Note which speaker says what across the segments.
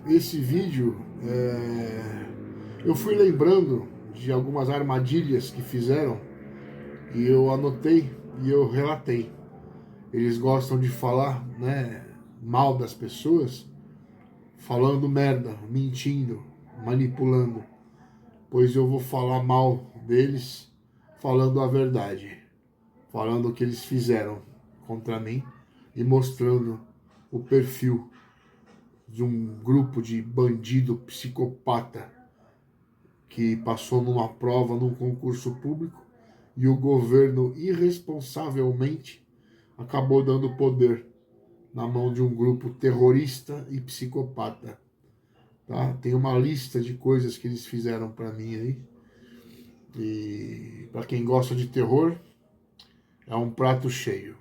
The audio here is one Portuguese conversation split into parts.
Speaker 1: Esse vídeo, eu fui lembrando de algumas armadilhas que fizeram e eu anotei e eu relatei. Eles gostam de falar, né, mal das pessoas, falando merda, mentindo, manipulando. Pois eu vou falar mal deles, falando a verdade, falando o que eles fizeram contra mim e mostrando o perfil de um grupo de bandido psicopata que passou numa prova num concurso público e o governo irresponsavelmente acabou dando poder na mão de um grupo terrorista e psicopata. Tá? Tem uma lista de coisas que eles fizeram para mim aí. E para quem gosta de terror, é um prato cheio.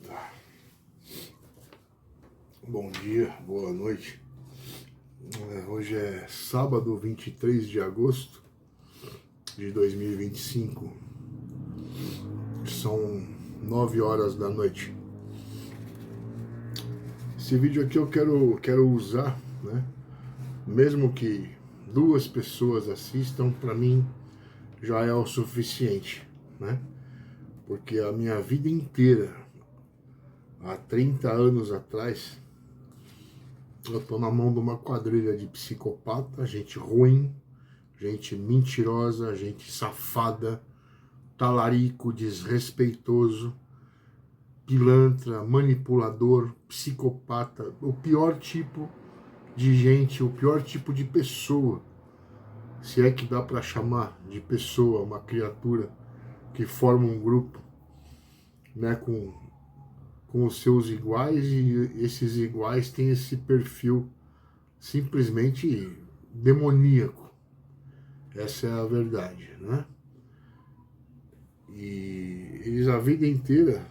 Speaker 1: Tá. Bom dia, boa noite. Hoje é sábado, 23 de agosto de 2025. São 9 horas da noite. Esse vídeo aqui eu quero usar, né? Mesmo que 2 pessoas assistam, para mim já é o suficiente, né? Porque a minha vida inteira, há 30 anos atrás, eu tô na mão de uma quadrilha de psicopata, gente ruim, gente mentirosa, gente safada, talarico, desrespeitoso, pilantra, manipulador, psicopata, o pior tipo de gente, o pior tipo de pessoa, se é que dá para chamar de pessoa, uma criatura que forma um grupo, né, com os seus iguais, e esses iguais têm esse perfil simplesmente demoníaco. Essa é a verdade, né? E eles a vida inteira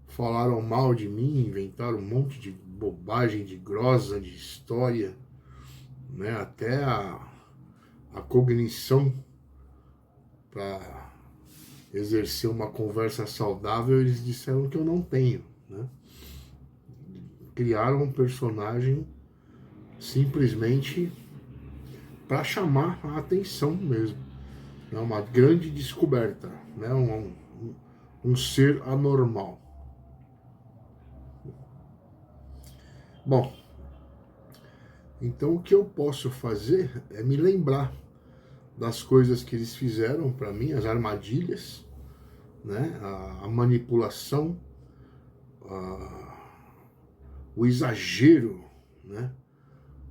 Speaker 1: falaram mal de mim, inventaram um monte de bobagem, de grosa, de história, né? Até a cognição para exercer uma conversa saudável, eles disseram que eu não tenho, né? Criaram um personagem simplesmente para chamar a atenção mesmo. É uma grande descoberta, né? Um ser anormal. Bom, então o que eu posso fazer é me lembrar das coisas que eles fizeram para mim, as armadilhas, né? A manipulação, o exagero, né?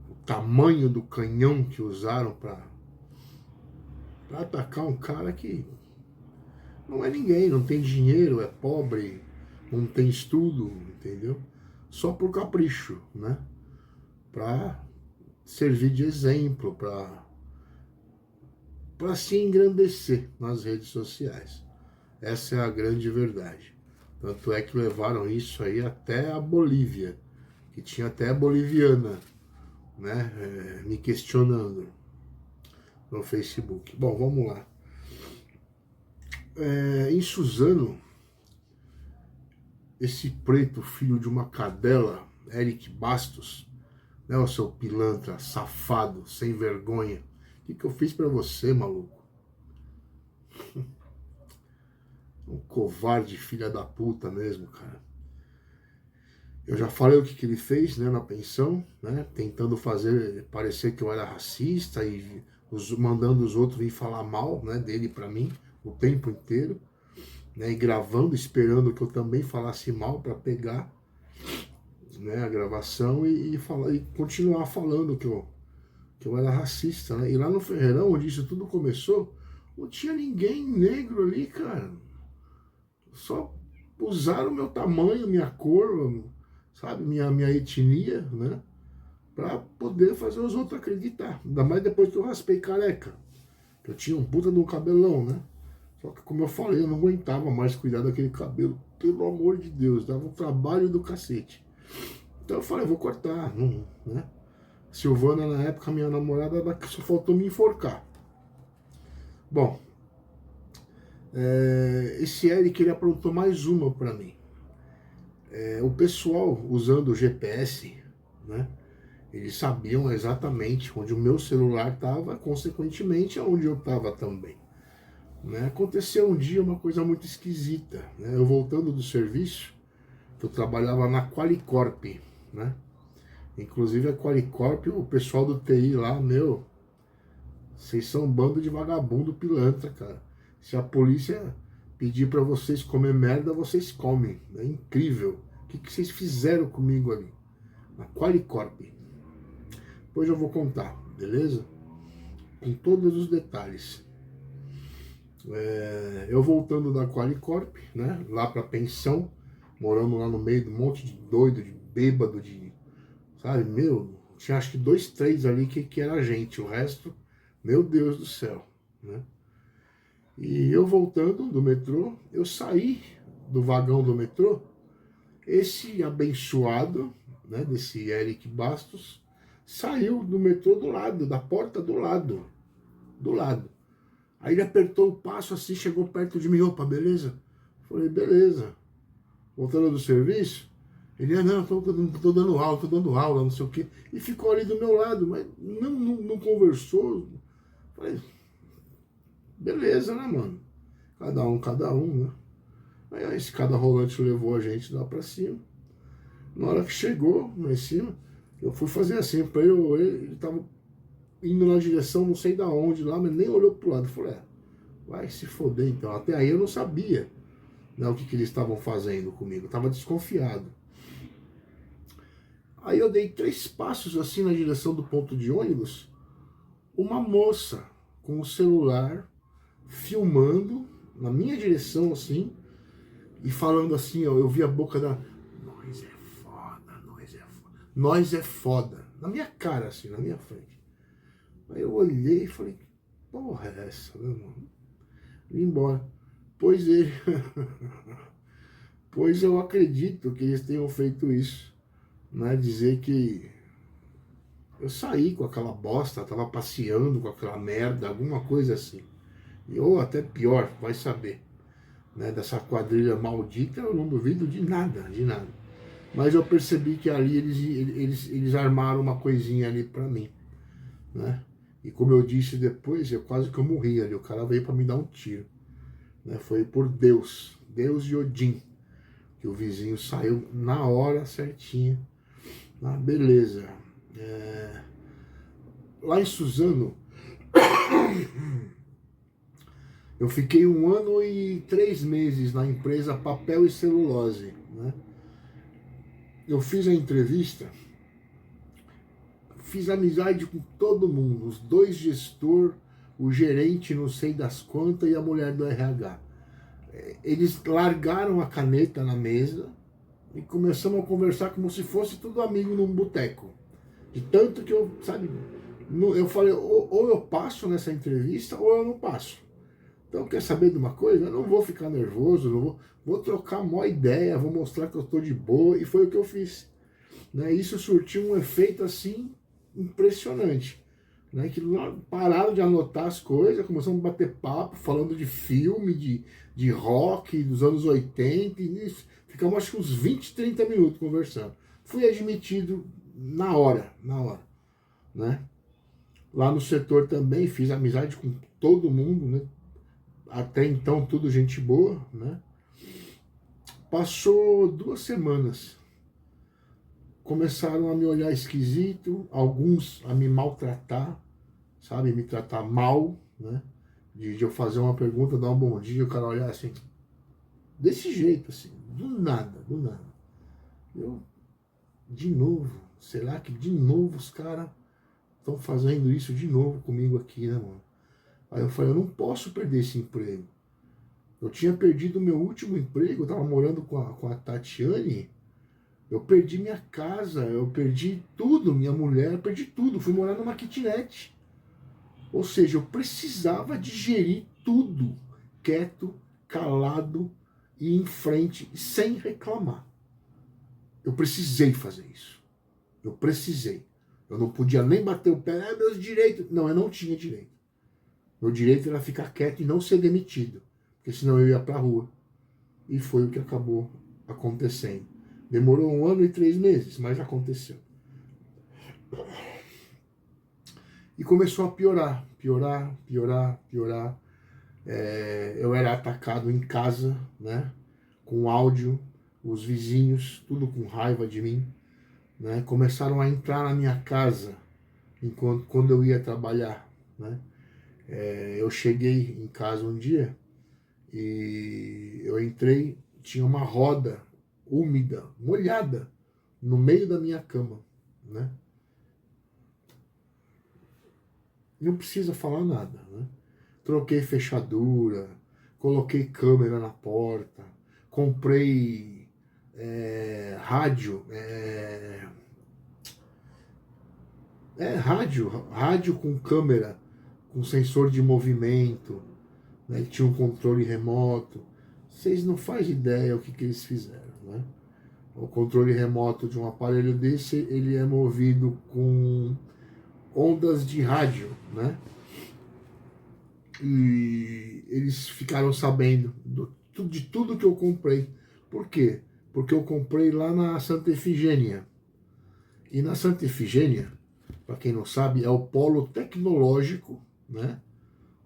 Speaker 1: O tamanho do canhão que usaram para atacar um cara que não é ninguém, não tem dinheiro, é pobre, não tem estudo, entendeu? Só por capricho, né? Para servir de exemplo, para se engrandecer nas redes sociais. Essa é a grande verdade. Tanto é que levaram isso aí até a Bolívia, que tinha até a boliviana, né, me questionando no Facebook. Bom, vamos lá. Em Suzano, esse preto filho de uma cadela, Eric Bastos, né, o seu pilantra, safado, sem vergonha. O que eu fiz pra você, maluco? Um covarde, filha da puta mesmo, cara. Eu já falei o que ele fez, né, na pensão, né, tentando fazer parecer que eu era racista e mandando os outros vir falar mal, né, dele pra mim o tempo inteiro, né, e gravando, esperando que eu também falasse mal para pegar, né, a gravação e falar, e continuar falando que eu era racista, né? E lá no Ferreirão, onde isso tudo começou, não tinha ninguém negro ali, cara. Só usaram o meu tamanho, minha cor, sabe, minha etnia, né? Pra poder fazer os outros acreditar. Ainda mais depois que eu raspei careca. Que eu tinha um puta de um cabelão, né? Só que, como eu falei, eu não aguentava mais cuidar daquele cabelo. Pelo amor de Deus, dava um trabalho do cacete. Então eu falei, vou cortar, não, né? Silvana, na época, minha namorada, só faltou me enforcar. Bom, esse Eric, ele aprontou mais uma para mim. O pessoal usando o GPS, né? Eles sabiam exatamente onde o meu celular estava, consequentemente, aonde eu estava também. Né? Aconteceu um dia uma coisa muito esquisita. Né? Eu voltando do serviço, eu trabalhava na Qualicorp, né? Inclusive a Qualicorp, o pessoal do TI lá, meu, vocês são um bando de vagabundo pilantra, cara. Se a polícia pedir para vocês comer merda, vocês comem. É incrível. O que vocês fizeram comigo ali? Na Qualicorp. Depois eu vou contar, beleza? Com todos os detalhes. Eu voltando da Qualicorp, né? Lá pra pensão, morando lá no meio de um monte de doido, de bêbado, de. Sabe, meu, tinha acho que 2, 3 ali que era gente. O resto, meu Deus do céu, né? E eu voltando do metrô, eu saí do vagão do metrô, esse abençoado, né, desse Eric Bastos, saiu do metrô do lado, da porta do lado, do lado. Aí ele apertou o passo assim, chegou perto de mim, opa, beleza? Falei, beleza. Voltando do serviço, ele, não, tô dando aula, não sei o quê. E ficou ali do meu lado, mas não conversou. Falei, beleza, né, mano? Cada um, né? Aí a escada rolante levou a gente lá pra cima. Na hora que chegou lá em cima, eu fui fazer assim, pra ele tava indo na direção não sei da onde lá, mas nem olhou pro lado. Eu falei, vai se foder então. Até aí eu não sabia, né, o que eles estavam fazendo comigo, eu tava desconfiado. Aí eu dei 3 passos assim na direção do ponto de ônibus, uma moça com o celular filmando na minha direção assim, e falando assim, ó, eu vi a boca da... Nós é foda, nós é foda. Nós é foda. Na minha cara, assim, na minha frente. Aí eu olhei e falei, que porra é essa, né, mano? Vim embora. Pois ele... pois eu acredito que eles tenham feito isso. Né? Dizer que eu saí com aquela bosta, tava passeando com aquela merda, alguma coisa assim. Ou até pior, vai saber. Né, dessa quadrilha maldita, eu não duvido de nada, de nada. Mas eu percebi que ali eles armaram uma coisinha ali para mim, né? E como eu disse depois, eu quase que eu morri ali, o cara veio para me dar um tiro, né? Foi por Deus, Deus e Odin, que o vizinho saiu na hora certinha. Ah, beleza. Lá em Suzano, eu fiquei 1 ano e 3 meses na empresa Papel e Celulose, né? Eu fiz a entrevista, fiz amizade com todo mundo, os 2 gestores, o gerente não sei das quantas e a mulher do RH. Eles largaram a caneta na mesa e começamos a conversar como se fosse tudo amigo num boteco. De tanto que eu, sabe, eu falei, ou eu passo nessa entrevista ou eu não passo. Então, quer saber de uma coisa? Eu não vou ficar nervoso, vou trocar a maior ideia, vou mostrar que eu estou de boa, e foi o que eu fiz. Né? Isso surtiu um efeito assim impressionante. Né? Que pararam de anotar as coisas, começamos a bater papo, falando de filme, de rock dos anos 80, e ficamos acho que uns 20, 30 minutos conversando. Fui admitido na hora, né? Lá no setor também fiz amizade com todo mundo, né? Até então tudo gente boa, né? Passou 2 semanas, começaram a me olhar esquisito, alguns a me maltratar, sabe, me tratar mal, né? De eu fazer uma pergunta, dar um bom dia, o cara olhar assim, desse jeito, assim, do nada, do nada. Eu, de novo, será que de novo os caras estão fazendo isso de novo comigo aqui, né, mano? Aí eu falei, eu não posso perder esse emprego. Eu tinha perdido o meu último emprego, eu tava morando com a Tatiane, eu perdi minha casa, eu perdi tudo, minha mulher, eu perdi tudo, fui morar numa kitnet. Ou seja, eu precisava digerir tudo, quieto, calado e em frente, sem reclamar. Eu precisei fazer isso. Eu precisei. Eu não podia nem bater o pé, meus direitos. Não, eu não tinha direito. Meu direito era ficar quieto e não ser demitido, porque senão eu ia pra rua. E foi o que acabou acontecendo. Demorou 1 ano e 3 meses, mas aconteceu. E começou a piorar, piorar, piorar, piorar. Eu era atacado em casa, né? Com áudio, os vizinhos, tudo com raiva de mim, né? Começaram a entrar na minha casa quando eu ia trabalhar, né? Eu cheguei em casa um dia e eu entrei, tinha uma roda úmida, molhada, no meio da minha cama, né? Não precisa falar nada, né? Troquei fechadura, coloquei câmera na porta, comprei rádio, rádio com câmera, com sensor de movimento, né, que tinha um controle remoto. Vocês não fazem ideia o que eles fizeram, né? O controle remoto de um aparelho desse, ele é movido com ondas de rádio, né? E eles ficaram sabendo de tudo que eu comprei. Por quê? Porque eu comprei lá na Santa Efigênia. E na Santa Efigênia, para quem não sabe, é o polo tecnológico, né,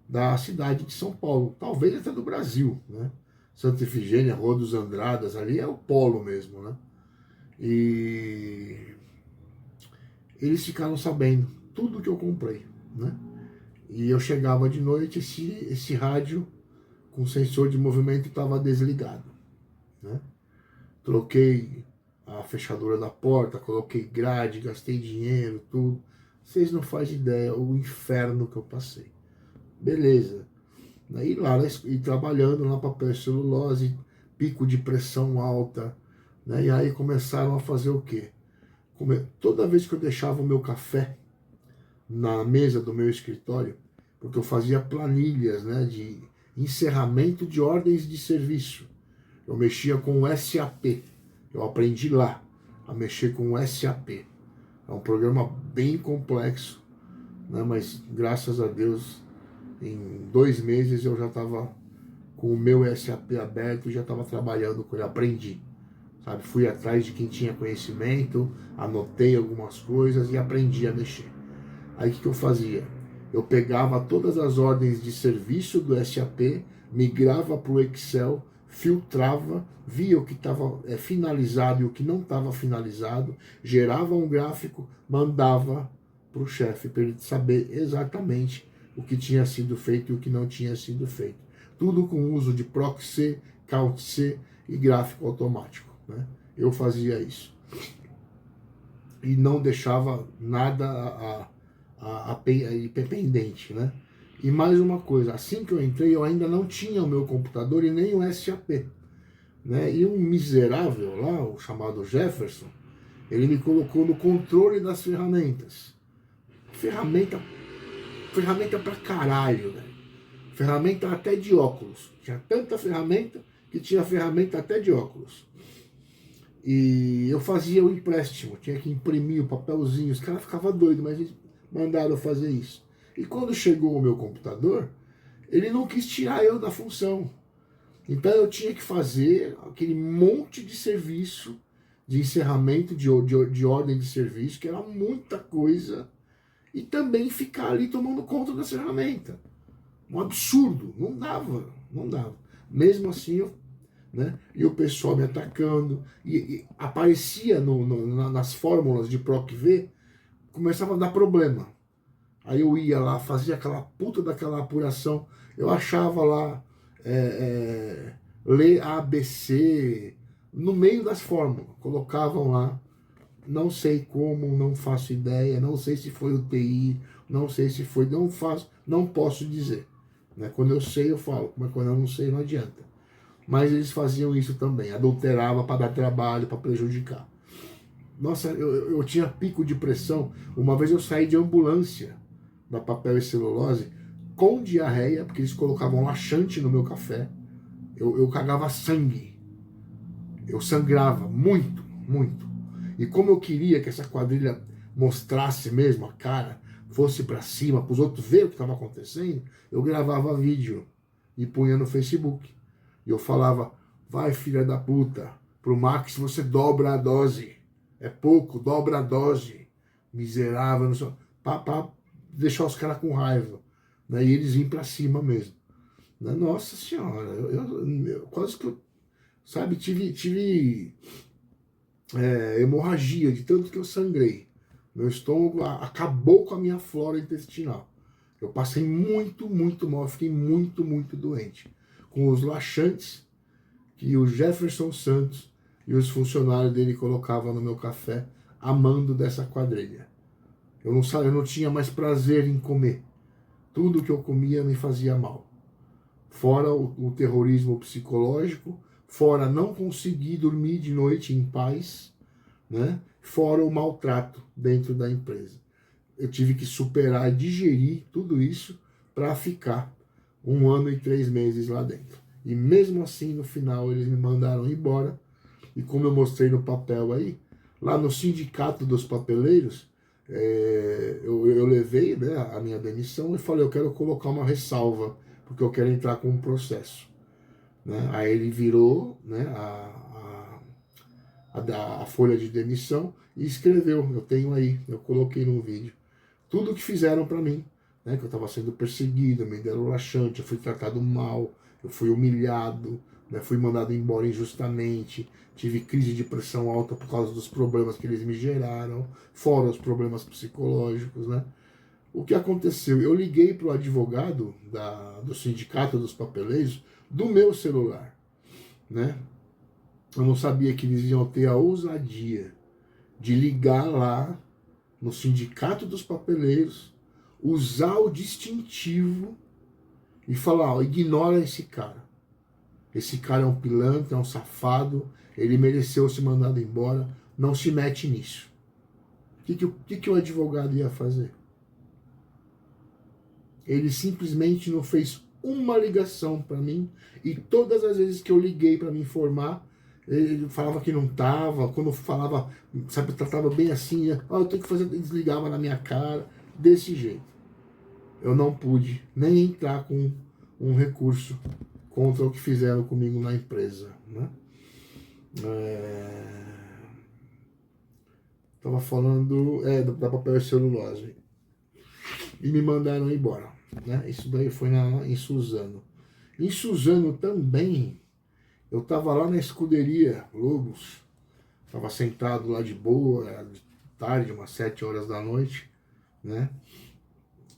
Speaker 1: da cidade de São Paulo, talvez até do Brasil, né? Santa Efigênia, Rua dos Andradas, ali é o polo mesmo, né? E eles ficaram sabendo tudo que eu comprei, né? E eu chegava de noite, esse rádio com sensor de movimento estava desligado, né? Troquei a fechadura da porta, coloquei grade, gastei dinheiro, tudo. Vocês não fazem ideia o inferno que eu passei. Beleza. E lá, e trabalhando na papel celulose, pico de pressão alta, né? E aí começaram a fazer o quê? Toda vez que eu deixava o meu café na mesa do meu escritório, porque eu fazia planilhas, né, de encerramento de ordens de serviço. Eu mexia com o SAP. Eu aprendi lá a mexer com o SAP. É um programa bem complexo, né, mas graças a Deus, em 2 meses eu já estava com o meu SAP aberto e já estava trabalhando com ele. Aprendi, sabe? Fui atrás de quem tinha conhecimento, anotei algumas coisas e aprendi a mexer. Aí o que eu fazia? Eu pegava todas as ordens de serviço do SAP, migrava para o Excel, filtrava, via o que estava finalizado e o que não estava finalizado, gerava um gráfico, mandava para o chefe, para ele saber exatamente o que tinha sido feito e o que não tinha sido feito. Tudo com o uso de PROC-C, CAUT-C e gráfico automático, né? Eu fazia isso. E não deixava nada pendente, né? E mais uma coisa, assim que eu entrei, eu ainda não tinha o meu computador e nem o SAP, né? E um miserável lá, o chamado Jefferson, ele me colocou no controle das ferramentas. Ferramenta pra caralho, velho. Ferramenta até de óculos. Tinha tanta ferramenta que tinha ferramenta até de óculos. E eu fazia o empréstimo, tinha que imprimir o papelzinho, os caras ficavam doidos, mas eles mandaram eu fazer isso. E quando chegou o meu computador, ele não quis tirar eu da função. Então eu tinha que fazer aquele monte de serviço, de encerramento de ordem de serviço, que era muita coisa, e também ficar ali tomando conta da ferramenta. Um absurdo, não dava, não dava. Mesmo assim, né? E o pessoal me atacando, e aparecia nas fórmulas de PROC-V, começava a dar problema. Aí eu ia lá, fazia aquela puta daquela apuração, eu achava lá, ler ABC, no meio das fórmulas, colocavam lá, não sei como, não faço ideia, não sei se foi o TI, não sei se foi, não posso dizer. Né? Quando eu sei, eu falo, mas quando eu não sei, não adianta. Mas eles faziam isso também, adulterava para dar trabalho, para prejudicar. Nossa, eu tinha pico de pressão. Uma vez eu saí de ambulância da papel e celulose com diarreia, porque eles colocavam laxante no meu café. Eu cagava sangue. Eu sangrava muito, muito. E como eu queria que essa quadrilha mostrasse mesmo a cara, fosse para cima, para os outros verem o que estava acontecendo, eu gravava vídeo e punha no Facebook. E eu falava, vai filha da puta, pro Max você dobra a dose. É pouco, dobra a dose. miserável, não sei, pra deixar os caras com raiva, né? E eles vêm pra cima mesmo. Né? Nossa Senhora, eu quase que eu, sabe, tive hemorragia de tanto que eu sangrei. Meu estômago acabou com a minha flora intestinal. Eu passei muito mal, eu fiquei muito doente. Com os laxantes que o Jefferson Santos e os funcionários dele colocavam no meu café, amando dessa quadrilha. Eu não tinha mais prazer em comer. Tudo que eu comia me fazia mal. Fora o terrorismo psicológico, fora não conseguir dormir de noite em paz, né? Fora o maltrato dentro da empresa. Eu tive que superar e digerir tudo isso para ficar 1 ano e 3 meses lá dentro. E mesmo assim, no final, eles me mandaram embora. E como eu mostrei no papel aí, lá no sindicato dos papeleiros, eu levei, né, a minha demissão e falei, eu quero colocar uma ressalva, porque eu quero entrar com um processo. Né? Aí ele virou, né, a folha de demissão e escreveu, eu tenho aí, eu coloquei no vídeo, tudo que fizeram para mim, né, que eu estava sendo perseguido, me deram laxante, eu fui tratado mal, eu fui humilhado, né, fui mandado embora injustamente, tive crise de pressão alta por causa dos problemas que eles me geraram, fora os problemas psicológicos, né? O que aconteceu? Eu liguei para o advogado do sindicato dos papeleiros do meu celular, né? Eu não sabia que eles iam ter a ousadia de ligar lá no sindicato dos papeleiros, usar o distintivo e falar, ó, ignora esse cara. Esse cara é um pilantra, é um safado, ele mereceu ser mandado embora, não se mete nisso. O que o advogado ia fazer? Ele simplesmente não fez uma ligação para mim, e todas as vezes que eu liguei para me informar, ele falava que não estava, quando falava, sabe, tratava bem assim, eu tenho que fazer, desligava na minha cara, desse jeito. Eu não pude nem entrar com um recurso contra o que fizeram comigo na empresa, né? Tava falando da papel e celulose. E me mandaram embora, né? Isso daí foi em Suzano. Em Suzano também, eu estava lá na escuderia Lobos, estava sentado lá de boa, era de tarde, umas 7 horas da noite, né?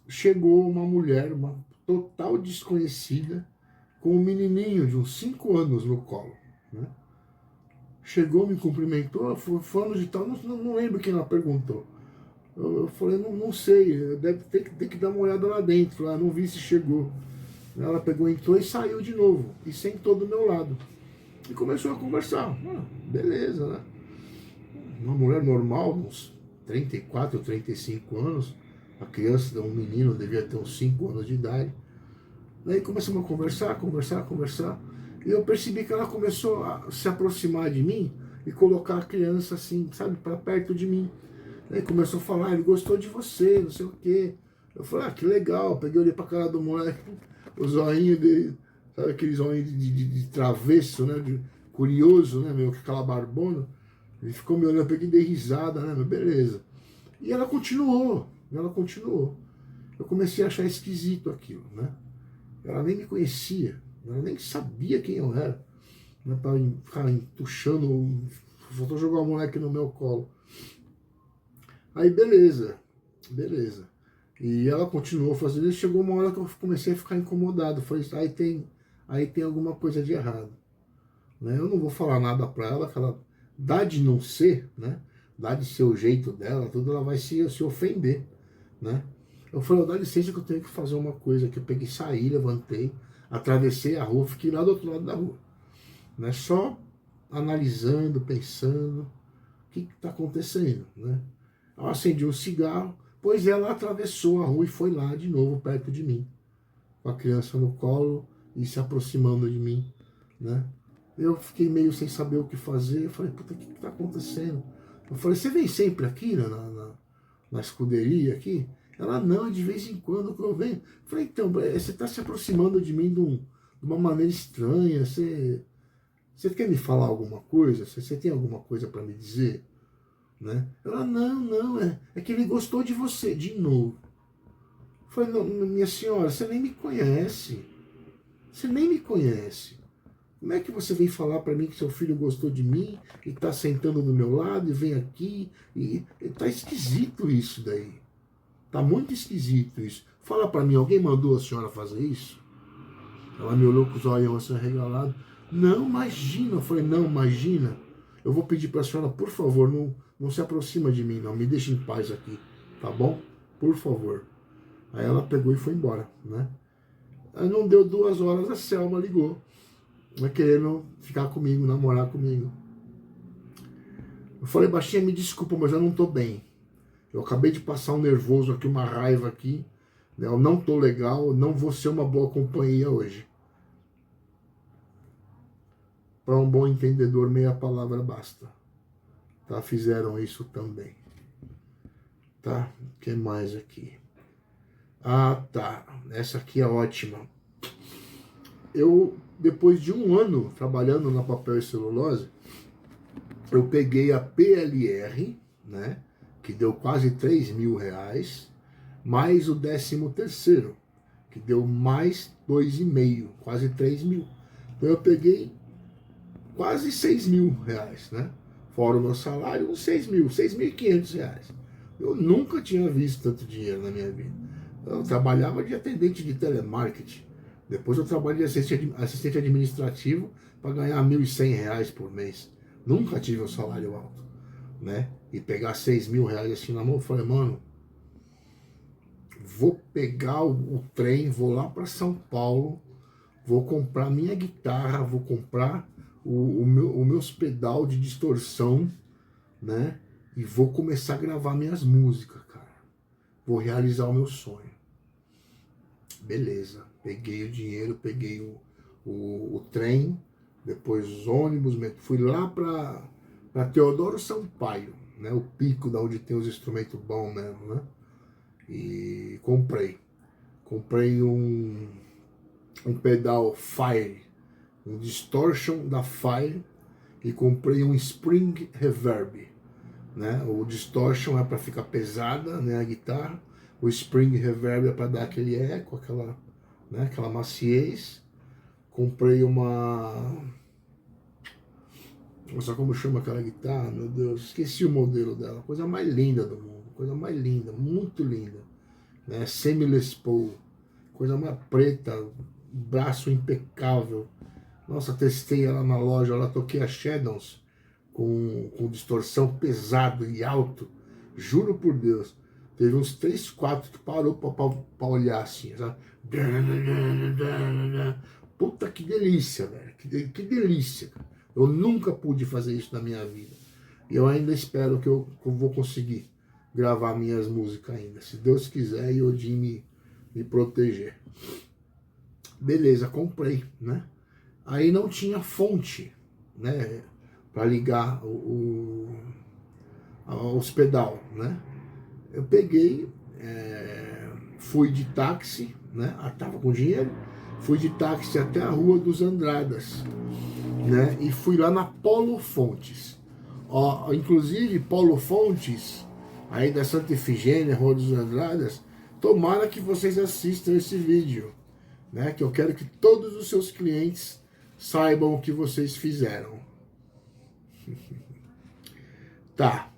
Speaker 1: Chegou uma mulher, uma total desconhecida, com um menininho de uns 5 anos no colo, né? Chegou, me cumprimentou, falando de tal, não lembro quem ela perguntou. Eu falei, não sei, deve ter que dar uma olhada lá dentro, lá, não vi se chegou. Ela pegou, entrou e saiu de novo, e sentou do meu lado. E começou a conversar. Beleza, né? Uma mulher normal, uns 34, 35 anos, a criança, um menino, devia ter uns 5 anos de idade. Daí começamos a conversar, e eu percebi que ela começou a se aproximar de mim e colocar a criança assim, sabe, para perto de mim. Daí começou a falar, ele gostou de você, não sei o quê. Eu falei, que legal. Peguei, olhei pra cara do moleque, o zoinho dele, sabe aquele zoinho de travesso, né, de curioso, né, meio que aquela barbona. Ele ficou me olhando, eu peguei e dei risada, né, beleza. E ela continuou. Eu comecei a achar esquisito aquilo, né. Ela nem me conhecia, ela nem sabia quem eu era, né, pra ficar entuchando, faltou jogar o moleque no meu colo. Aí beleza. E ela continuou fazendo isso, chegou uma hora que eu comecei a ficar incomodado. Falei, aí tem alguma coisa de errado. Né? Eu não vou falar nada pra ela, que ela dá de não ser, né? Dá de ser o jeito dela, tudo, ela vai se ofender, né? Eu falei, dá licença que eu tenho que fazer uma coisa, que eu peguei, saí, levantei, atravessei a rua, fiquei lá do outro lado da rua. Né? Só analisando, pensando, o que está acontecendo, né? Eu acendi um cigarro, pois ela atravessou a rua e foi lá de novo perto de mim, com a criança no colo e se aproximando de mim, né? Eu fiquei meio sem saber o que fazer, eu falei, puta, o que está acontecendo? Eu falei, você vem sempre aqui na escuderia aqui? Ela, não, de vez em quando que eu venho. Eu falei, então, você está se aproximando de mim de uma maneira estranha, você quer me falar alguma coisa? Você tem alguma coisa para me dizer? né? Ela, não, é que ele gostou de você, de novo. Eu falei, não, minha senhora, você nem me conhece. Você nem me conhece. Como é que você vem falar para mim que seu filho gostou de mim e tá sentando do meu lado e vem aqui e tá esquisito isso daí. Tá muito esquisito isso. Fala para mim, alguém mandou a senhora fazer isso? Ela me olhou com os olhos assim arregalados. Não, imagina. Eu falei, não, imagina. Eu vou pedir para a senhora, por favor, não se aproxima de mim, não. Me deixe em paz aqui, tá bom? Por favor. Aí ela pegou e foi embora, né? Aí não deu 2 horas, a Selma ligou, né, querendo ficar comigo, namorar comigo. Eu falei, baixinha, me desculpa, mas eu não tô bem. Eu acabei de passar um nervoso aqui, uma raiva aqui. Né? Eu não tô legal, não vou ser uma boa companhia hoje. Para um bom entendedor, meia palavra basta. Tá? Fizeram isso também. Tá? O que mais aqui? Ah, tá. Essa aqui é ótima. Eu, depois de 1 ano trabalhando na papel e celulose, eu peguei a PLR, né? Que deu quase R$ 3.000, mais o 13º, que deu mais 2,5, quase 3.000. Então eu peguei quase R$ 6.000, né? Fora o meu salário, uns 6.000, R$ 6.500. Eu nunca tinha visto tanto dinheiro na minha vida. Eu trabalhava de atendente de telemarketing. Depois eu trabalhei de assistente administrativo para ganhar R$ 1.100 por mês. Nunca tive um salário alto, né? E pegar R$ 6.000 assim na mão, eu falei, mano, vou pegar o trem, vou lá para São Paulo, vou comprar minha guitarra, vou comprar o meus pedal de distorção, né? E vou começar a gravar minhas músicas, cara. Vou realizar o meu sonho. Beleza. Peguei o dinheiro, peguei o trem, depois os ônibus, fui lá para Teodoro Sampaio, né? O pico da onde tem os instrumentos bons mesmo, né? E comprei um pedal Fire, um Distortion da Fire, e comprei um Spring Reverb, né? O Distortion é para ficar pesada, né, a guitarra, o Spring Reverb é para dar aquele eco, aquela maciez. Comprei nossa, como chama aquela guitarra, meu Deus, esqueci o modelo dela, coisa mais linda do mundo, coisa mais linda, muito linda, né? Semi Les Paul, coisa mais preta, braço impecável. Nossa, testei ela na loja, lá toquei a Shadows com distorção pesado e alto, juro por Deus. Teve uns 3, 4 que parou pra olhar assim, sabe? Puta que delícia, velho, que delícia. Eu nunca pude fazer isso na minha vida. E eu ainda espero que eu vou conseguir gravar minhas músicas ainda. Se Deus quiser e Odin me proteger. Beleza, comprei, né? Aí não tinha fonte, né? Para ligar os pedal, né? Eu peguei, fui de táxi, né? Tava com dinheiro, fui de táxi até a Rua dos Andradas, né? E fui lá na Polo Fontes. Ó, inclusive, Polo Fontes, aí da Santa Efigênia, Rua dos Andradas, tomara que vocês assistam esse vídeo, né? Que eu quero que todos os seus clientes saibam o que vocês fizeram. Tá.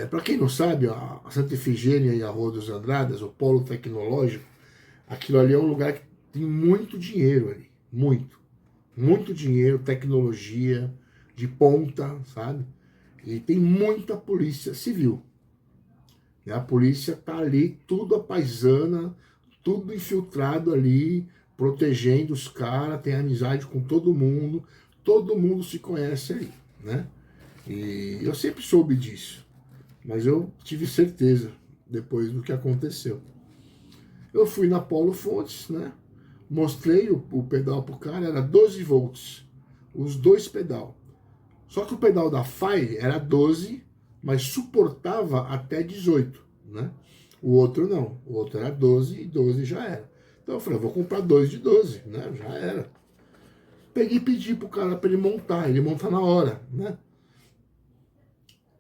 Speaker 1: Para quem não sabe, a Santa Efigênia e a Rua dos Andradas, o polo tecnológico, aquilo ali é um lugar que tem muito dinheiro ali. Muito dinheiro, tecnologia de ponta, sabe? E tem muita polícia civil. E a polícia tá ali, tudo a paisana, tudo infiltrado ali, protegendo os caras, tem amizade com todo mundo se conhece aí, né? E eu sempre soube disso, mas eu tive certeza depois do que aconteceu. Eu fui na Polo Fontes, né? Mostrei o pedal pro cara, era 12 volts, os 2 pedal. Só que o pedal da Fire era 12, mas suportava até 18, né? O outro não, o outro era 12 e 12 já era. Então eu falei, eu vou comprar 2 de 12, né? Já era. Peguei e pedi pro cara para ele montar na hora, né?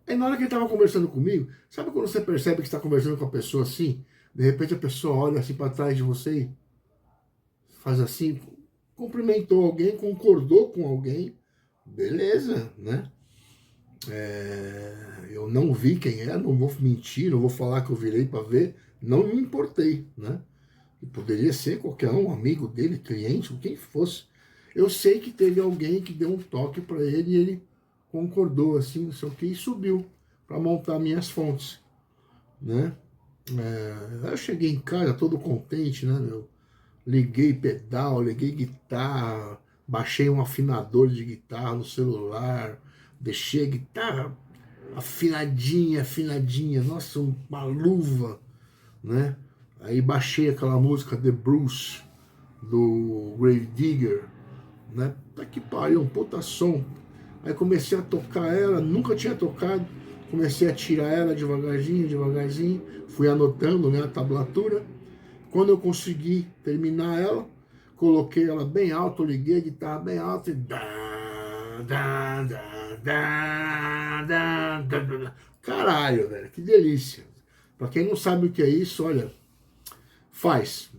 Speaker 1: Aí na hora que ele tava conversando comigo, sabe quando você percebe que está conversando com a pessoa assim? De repente a pessoa olha assim para trás de você e faz assim, cumprimentou alguém, concordou com alguém, beleza, né? Eu não vi quem é, não vou mentir, não vou falar que eu virei para ver, não me importei, né? E poderia ser qualquer um amigo dele, cliente, quem fosse. Eu sei que teve alguém que deu um toque para ele e ele concordou assim, não sei o que, e subiu para montar minhas fontes, né? Eu cheguei em casa todo contente, né, meu? Liguei pedal, liguei guitarra, baixei um afinador de guitarra no celular, deixei a guitarra afinadinha, afinadinha, nossa, uma luva, né? Aí baixei aquela música The Bruce, do Grave Digger, né? Tá que pariu, um puta som. Aí comecei a tocar ela, nunca tinha tocado, comecei a tirar ela devagarzinho, devagarzinho, fui anotando, né, a tablatura. Quando eu consegui terminar ela, coloquei ela bem alto, liguei a guitarra bem alta e caralho, velho, que delícia. Pra quem não sabe o que é isso, olha,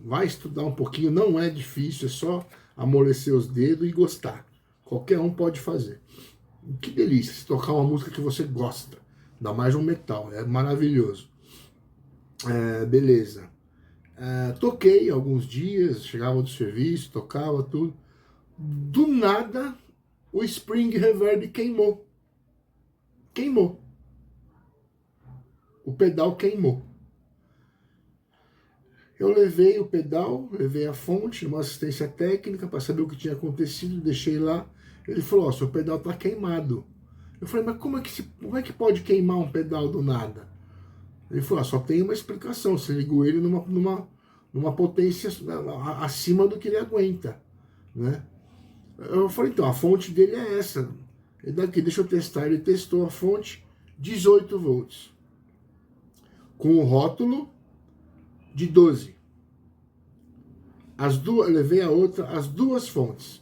Speaker 1: vai estudar um pouquinho, não é difícil, é só amolecer os dedos e gostar. Qualquer um pode fazer. Que delícia, se tocar uma música que você gosta, ainda mais um metal, é maravilhoso. Beleza. Toquei alguns dias, chegava do serviço, tocava tudo. Do nada, o Spring Reverb queimou. Queimou. O pedal queimou. Eu levei o pedal, levei a fonte, uma assistência técnica para saber o que tinha acontecido, deixei lá. Ele falou, ó, seu pedal está queimado. Eu falei, mas como é que pode queimar um pedal do nada? Ele falou, só tem uma explicação, você ligou ele numa potência acima do que ele aguenta, né? Eu falei, então, a fonte dele é essa. Ele daqui, deixa eu testar. Ele testou a fonte, 18 volts. Com o rótulo de 12. Eu levei a outra, as duas fontes.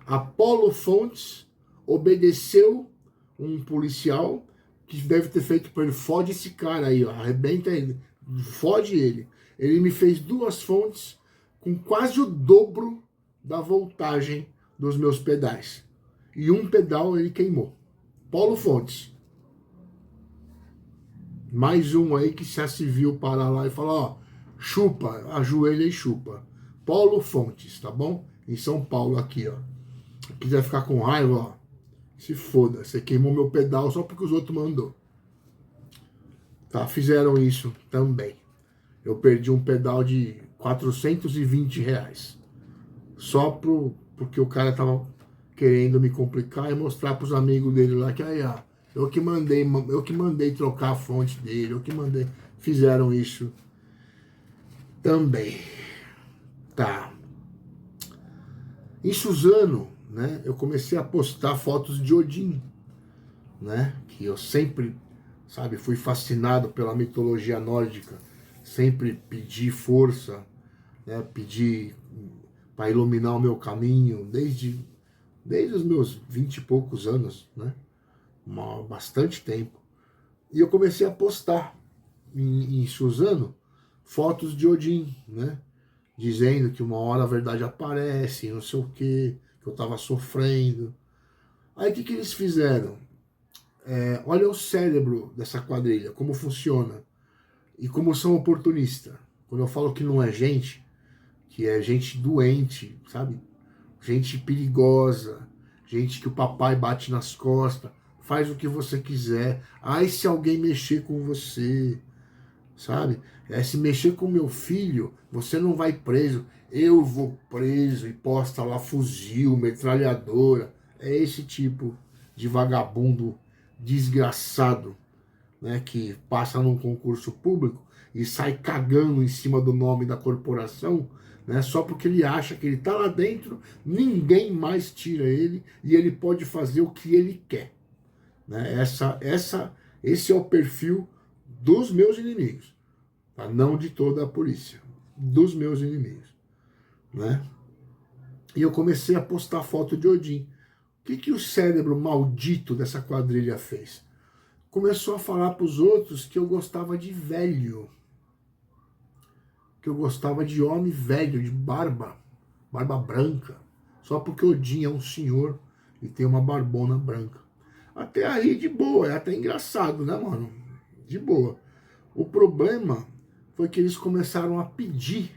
Speaker 1: A Polo Fontes obedeceu um policial que deve ter feito para ele, fode esse cara aí, ó, arrebenta ele, fode ele. Ele me fez duas fontes com quase o dobro da voltagem dos meus pedais. E um pedal ele queimou. Polo Fontes. Mais um aí que se viu parar lá e falar, ó, chupa, ajoelha e chupa. Polo Fontes, tá bom? Em São Paulo, aqui, ó. Se quiser ficar com raiva, ó, se foda, você queimou meu pedal só porque os outros mandou. Tá, fizeram isso também. Eu perdi um pedal de R$ 420. Só porque o cara tava querendo me complicar e mostrar pros amigos dele lá que aí, ó, eu que mandei trocar a fonte dele, eu que mandei. Fizeram isso também. Tá. Em Suzano, né, eu comecei a postar fotos de Odin, né, que eu sempre, sabe, fui fascinado pela mitologia nórdica, sempre pedi força, né, pedi para iluminar o meu caminho desde os meus 20 e poucos anos, né, bastante tempo. E eu comecei a postar em Suzano fotos de Odin, né, dizendo que uma hora a verdade aparece, não sei o que eu estava sofrendo. Aí o que eles fizeram? Olha o cérebro dessa quadrilha, como funciona e como são oportunistas. Quando eu falo que não é gente, que é gente doente, sabe? Gente perigosa, gente que o papai bate nas costas, faz o que você quiser. Ai, se alguém mexer com você, sabe? Se mexer com meu filho, você não vai preso. Eu vou preso e posta lá fuzil, metralhadora. É esse tipo de vagabundo desgraçado, né, que passa num concurso público e sai cagando em cima do nome da corporação, né, só porque ele acha que ele está lá dentro, ninguém mais tira ele e ele pode fazer o que ele quer. Né? Esse é o perfil dos meus inimigos, tá? Não de toda a polícia, dos meus inimigos. Né? E eu comecei a postar foto de Odin. O que o cérebro maldito dessa quadrilha fez? começou a falar para os outros que eu gostava de velho, que eu gostava de homem velho, de barba branca, só porque Odin é um senhor e tem uma barbona branca. Até aí de boa, é até engraçado, né, mano? De boa. O problema foi que eles começaram a pedir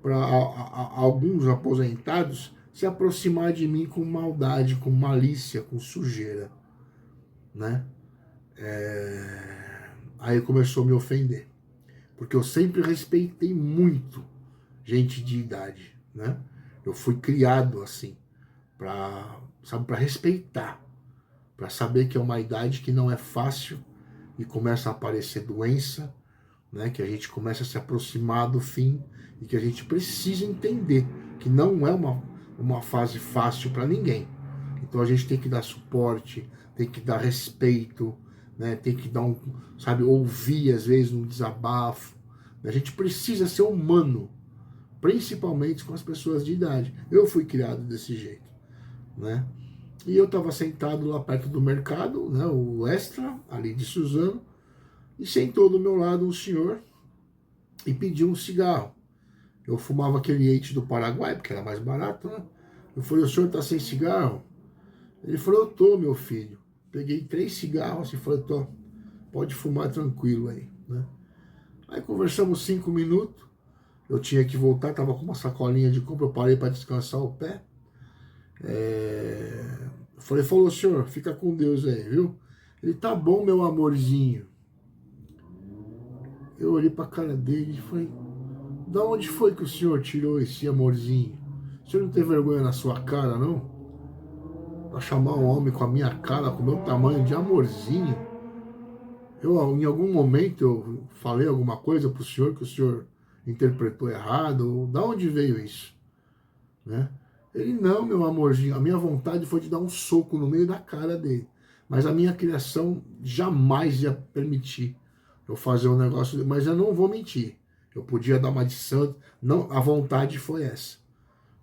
Speaker 1: para alguns aposentados se aproximar de mim com maldade, com malícia, com sujeira, né? Aí começou a me ofender, porque eu sempre respeitei muito gente de idade, né? Eu fui criado assim, para respeitar, para saber que é uma idade que não é fácil e começa a aparecer doença, né? Que a gente começa a se aproximar do fim e que a gente precisa entender que não é uma fase fácil para ninguém. Então a gente tem que dar suporte, tem que dar respeito, né? Tem que dar sabe, ouvir às vezes um desabafo. A gente precisa ser humano, principalmente com as pessoas de idade. Eu fui criado desse jeito, né? E eu estava sentado lá perto do mercado, né? O Extra, ali de Suzano, e sentou do meu lado um senhor e pediu um cigarro. Eu fumava aquele Eite do Paraguai, porque era mais barato, né? Eu falei, o senhor tá sem cigarro? Ele falou, eu tô, meu filho. Peguei 3 cigarros e falei, tô, pode fumar tranquilo aí, né? Aí conversamos 5 minutos, eu tinha que voltar, tava com uma sacolinha de compra, eu parei para descansar o pé. Eu falei, falou, senhor, fica com Deus aí, viu? Ele, tá bom, meu amorzinho. Eu olhei pra cara dele e falei, da onde foi que o senhor tirou esse amorzinho? O senhor não tem vergonha na sua cara, não? Pra chamar um homem com a minha cara, com o meu tamanho de amorzinho? Em algum momento, eu falei alguma coisa pro senhor que o senhor interpretou errado? Da onde veio isso? Né? Ele, não, meu amorzinho, a minha vontade foi de dar um soco no meio da cara dele. Mas a minha criação jamais ia permitir eu fazer um negócio, mas eu não vou mentir. Eu podia dar uma de santo, não, a vontade foi essa,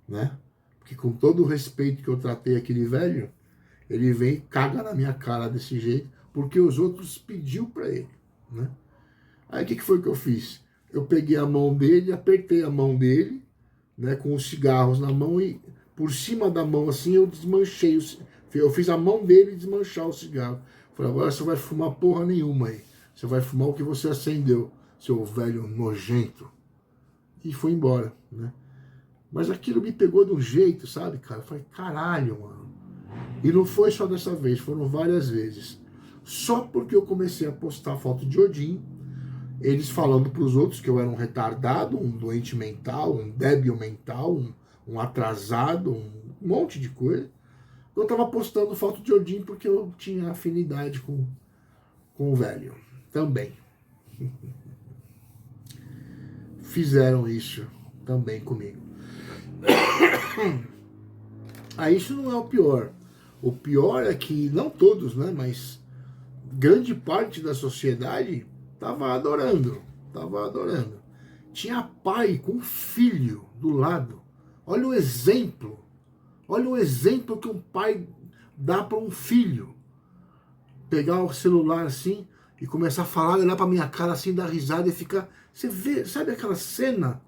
Speaker 1: né? Porque com todo o respeito que eu tratei aquele velho, ele vem e caga na minha cara desse jeito, porque os outros pediu para ele, né? Aí o que foi que eu fiz? Eu peguei a mão dele, apertei a mão dele, né, com os cigarros na mão e por cima da mão assim eu desmanchei, eu fiz a mão dele desmanchar o cigarro. Falei, agora você vai fumar porra nenhuma aí, você vai fumar o que você acendeu, seu velho nojento. E foi embora, né? Mas aquilo me pegou de um jeito, sabe, cara? Eu falei, caralho, mano. E não foi só dessa vez, foram várias vezes. Só porque eu comecei a postar foto de Odin, eles falando para os outros que eu era um retardado, um doente mental, um débil mental, um atrasado, um monte de coisa. Eu estava postando foto de Odin porque eu tinha afinidade com o velho também. Fizeram isso também comigo. Aí isso não é o pior. O pior é que, não todos, né, mas grande parte da sociedade estava adorando. Tinha pai com filho do lado. Olha o exemplo. Olha o exemplo que um pai dá para um filho. Pegar o celular assim e começar a falar, olhar para minha cara assim, dar risada e ficar... Você vê, sabe aquela cena?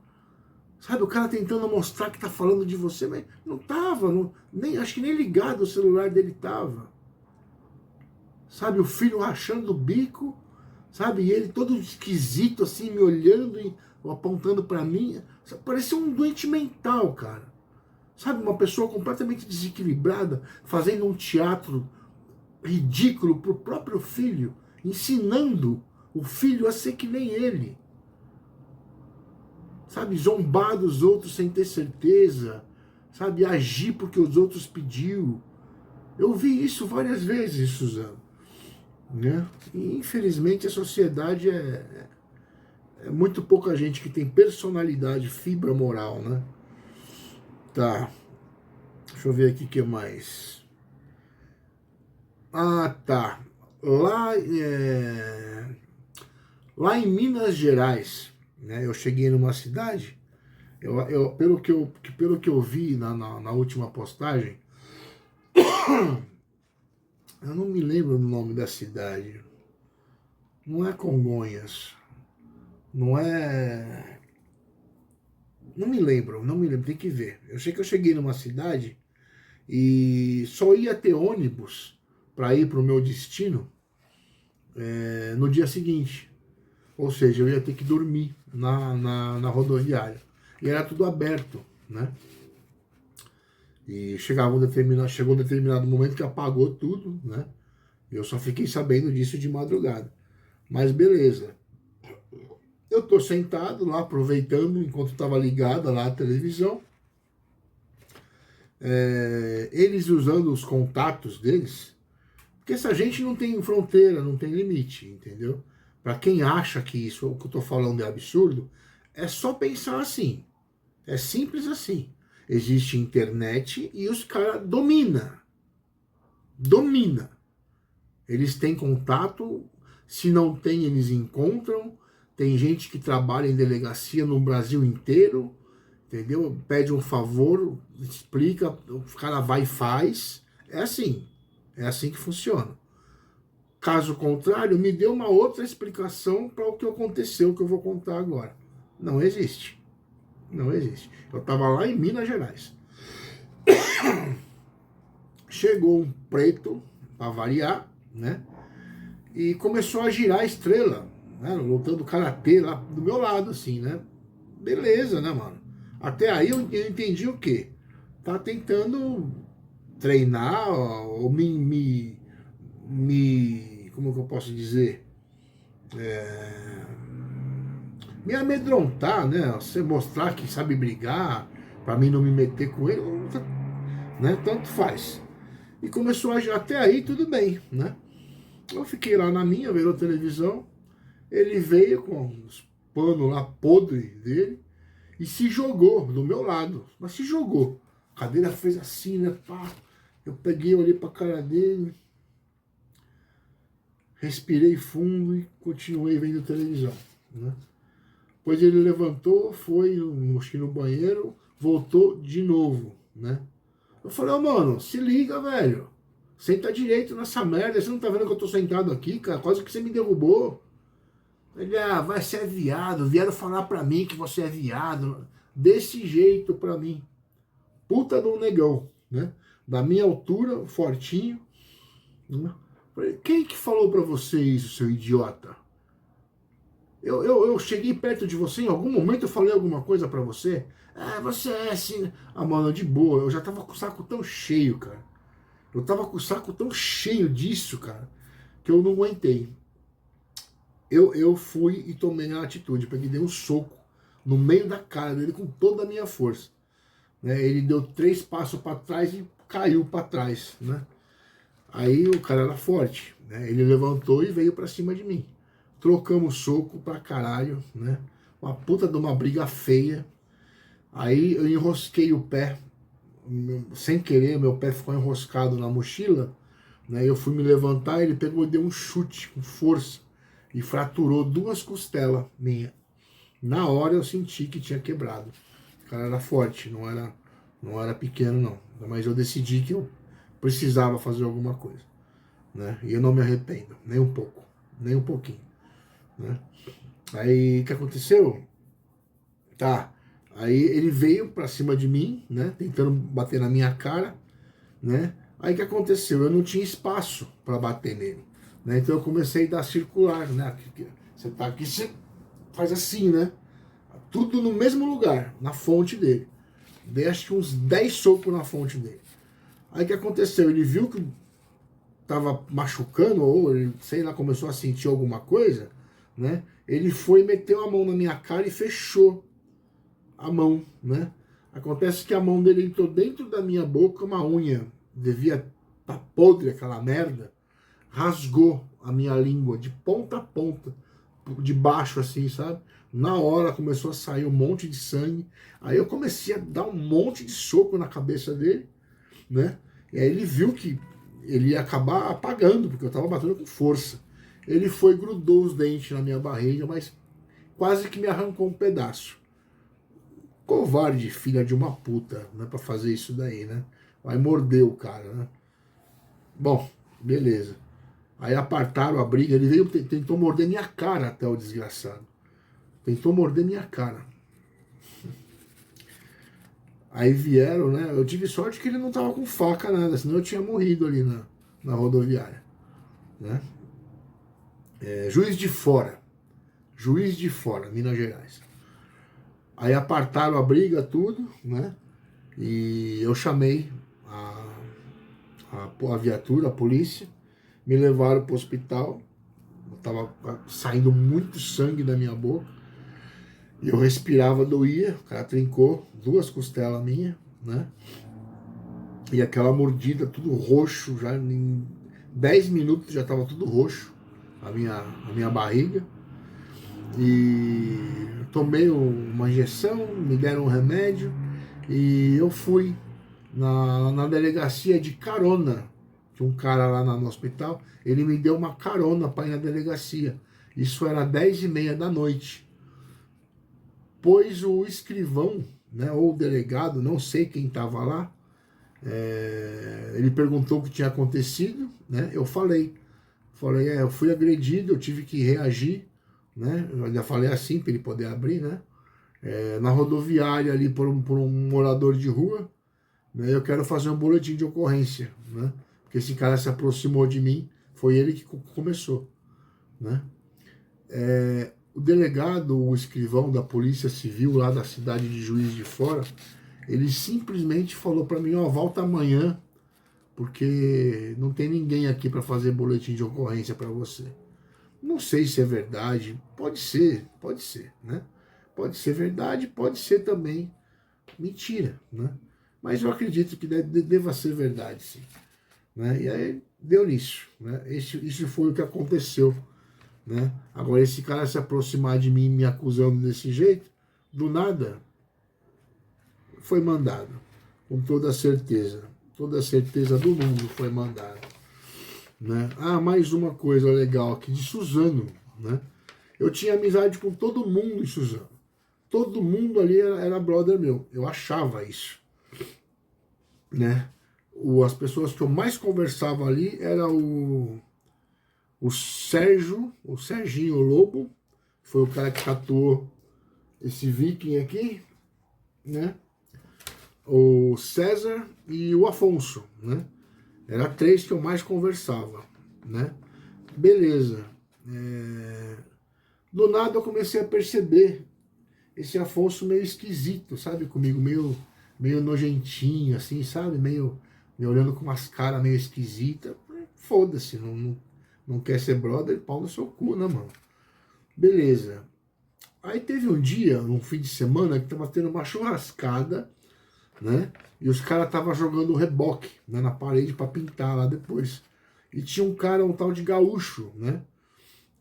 Speaker 1: Sabe, o cara tentando mostrar que tá falando de você, mas não tava, acho que nem ligado o celular dele tava. Sabe, o filho rachando o bico, sabe, e ele todo esquisito assim, me olhando e apontando para mim. Parecia um doente mental, cara. Sabe, uma pessoa completamente desequilibrada, fazendo um teatro ridículo pro próprio filho, ensinando o filho a ser que nem ele. Sabe, zombar dos outros sem ter certeza, sabe, agir porque os outros pediu. Eu vi isso várias vezes, Suzano, né? E infelizmente a sociedade é muito pouca gente que tem personalidade, fibra moral, né? Tá, deixa eu ver aqui o que mais. Ah, tá. Lá em Minas Gerais, né, eu cheguei numa cidade, pelo que eu vi na última postagem, Eu não me lembro o nome da cidade. Não é Congonhas. Não é... Não me lembro, tem que ver. Eu sei que eu cheguei numa cidade e só ia ter ônibus para ir para o meu destino no dia seguinte. Ou seja, eu ia ter que dormir na rodoviária. E era tudo aberto, né? E chegou um determinado momento que apagou tudo, né? Eu só fiquei sabendo disso de madrugada. Mas beleza. Eu tô sentado lá, aproveitando, enquanto estava ligada lá a televisão. Eles usando os contatos deles. Porque essa gente não tem fronteira, não tem limite, entendeu? Para quem acha que isso, o que eu tô falando é absurdo, é só pensar assim. É simples assim. Existe internet e os caras domina. Eles têm contato, se não tem, eles encontram. Tem gente que trabalha em delegacia no Brasil inteiro, entendeu? Pede um favor, explica, o cara vai e faz. É assim que funciona. Caso contrário, me dê uma outra explicação para o que aconteceu, que eu vou contar agora. Não existe. Não existe. Eu estava lá em Minas Gerais. Chegou um preto, para variar, né? E começou a girar a estrela, né? Lutando karatê lá do meu lado, assim, né? Beleza, né, mano? Até aí eu entendi o quê? Tá tentando treinar ou como que eu posso dizer? Me amedrontar, né? Você mostrar que sabe brigar, para mim não me meter com ele, né? Tanto faz. E começou a até aí tudo bem, né? Eu fiquei lá na minha, vendo a televisão, ele veio com os panos lá podres dele e se jogou do meu lado, mas se jogou. A cadeira fez assim, né? Pá. Eu peguei, olhei pra cara dele, respirei fundo e continuei vendo televisão, né? Depois ele levantou, foi acho que no banheiro, voltou de novo, né? Eu falei, ô, mano, se liga, velho. Senta direito nessa merda. Você não tá vendo que eu tô sentado aqui, cara? Quase que você me derrubou. Ele, vai ser viado. Vieram falar pra mim que você é viado. Desse jeito pra mim. Puta de um negão, né? Da minha altura, fortinho. Né? Falei, quem que falou pra você isso, seu idiota? Eu cheguei perto de você, em algum momento eu falei alguma coisa pra você? Você é assim... Ah, mano, de boa. Eu já tava com o saco tão cheio, cara. Eu tava com o saco tão cheio disso, cara, que eu não aguentei. Eu fui e tomei a atitude, peguei, dei um soco no meio da cara dele com toda a minha força. Né? Ele deu 3 passos para trás e caiu para trás. Né? Aí o cara era forte, né? Ele levantou e veio para cima de mim. Trocamos soco pra caralho, né? Uma puta de uma briga feia. Aí eu enrosquei o pé, sem querer, meu pé ficou enroscado na mochila, né? Eu fui me levantar, ele pegou e deu um chute com força e fraturou 2 costelas minhas. Na hora eu senti que tinha quebrado. O cara era forte, não era pequeno não. Mas eu decidi que eu precisava fazer alguma coisa, né? E eu não me arrependo, nem um pouco, nem um pouquinho, né? Aí o que aconteceu? Tá. Aí ele veio pra cima de mim, né? Tentando bater na minha cara, né? Aí o que aconteceu? Eu não tinha espaço para bater nele, né? Então eu comecei a dar circular, né? Você tá aqui, você faz assim, né? Tudo no mesmo lugar, na fonte dele. Dei acho que uns 10 socos na fonte dele. Aí o que aconteceu? Ele viu que tava machucando, ou ele, sei lá, começou a sentir alguma coisa, né? Ele foi e meteu a mão na minha cara e fechou a mão, né? Acontece que a mão dele entrou dentro da minha boca, uma unha, devia estar podre aquela merda, rasgou a minha língua de ponta a ponta, de baixo assim, sabe? Na hora começou a sair um monte de sangue, aí eu comecei a dar um monte de soco na cabeça dele, né? E aí ele viu que ele ia acabar apagando, porque eu tava batendo com força. Ele foi, grudou os dentes na minha barriga, mas quase que me arrancou um pedaço. Covarde, filha de uma puta, né, pra fazer isso daí, né? Vai morder o cara, né? Bom, Beleza. Aí apartaram a briga, ele veio, tentou morder minha cara até o desgraçado. Tentou morder minha cara. Aí vieram, né? Eu tive sorte que ele não tava com faca, nada, senão eu tinha morrido ali na rodoviária, né? Juiz de Fora. Juiz de Fora, Minas Gerais. Aí apartaram a briga, tudo, né? E eu chamei a viatura, a polícia, me levaram para o hospital. Eu tava saindo muito sangue da minha boca. E eu respirava, doía. O cara trincou 2 costelas minhas, né? E aquela mordida, tudo roxo, já em 10 minutos já estava tudo roxo, a minha barriga. E tomei uma injeção, me deram um remédio e eu fui na delegacia de carona. Tinha um cara lá no hospital, ele me deu uma carona para ir na delegacia. Isso era 10h30 da noite. Pois o escrivão, né, ou o delegado, não sei quem estava lá, ele perguntou o que tinha acontecido, né? Eu falei, eu fui agredido, eu tive que reagir, né? Eu ainda falei assim para ele poder abrir, né? Na rodoviária ali por um morador de rua, né? Eu quero fazer um boletim de ocorrência, né? Porque esse cara se aproximou de mim, foi ele que começou, né? O delegado, o escrivão da Polícia Civil lá da cidade de Juiz de Fora, ele simplesmente falou para mim, ó, volta amanhã, porque não tem ninguém aqui para fazer boletim de ocorrência para você. Não sei se é verdade, pode ser, né? Pode ser verdade, pode ser também mentira, né? Mas eu acredito que deva ser verdade, sim. Né? E aí deu nisso, né? Isso foi o que aconteceu, né? Agora, esse cara se aproximar de mim me acusando desse jeito, do nada, foi mandado, com toda a certeza do mundo foi mandado, né? Ah, mais uma coisa legal aqui de Suzano, né? Eu tinha amizade com todo mundo em Suzano, todo mundo ali era brother meu, eu achava isso, né? As pessoas que eu mais conversava ali era o Serginho Lobo, foi o cara que tatuou esse viking aqui, né? O César e o Afonso, né? Era 3 que eu mais conversava, né? Beleza. Do nada eu comecei a perceber esse Afonso meio esquisito, sabe? Comigo, meio nojentinho, assim, sabe? Meio me olhando com umas caras meio esquisitas. Foda-se, não quer ser brother, pau no seu cu, né, mano? Beleza. Aí teve um dia, um fim de semana, que tava tendo uma churrascada, né? E os caras estavam jogando reboque, né, na parede para pintar lá depois. E tinha um cara, um tal de gaúcho, né?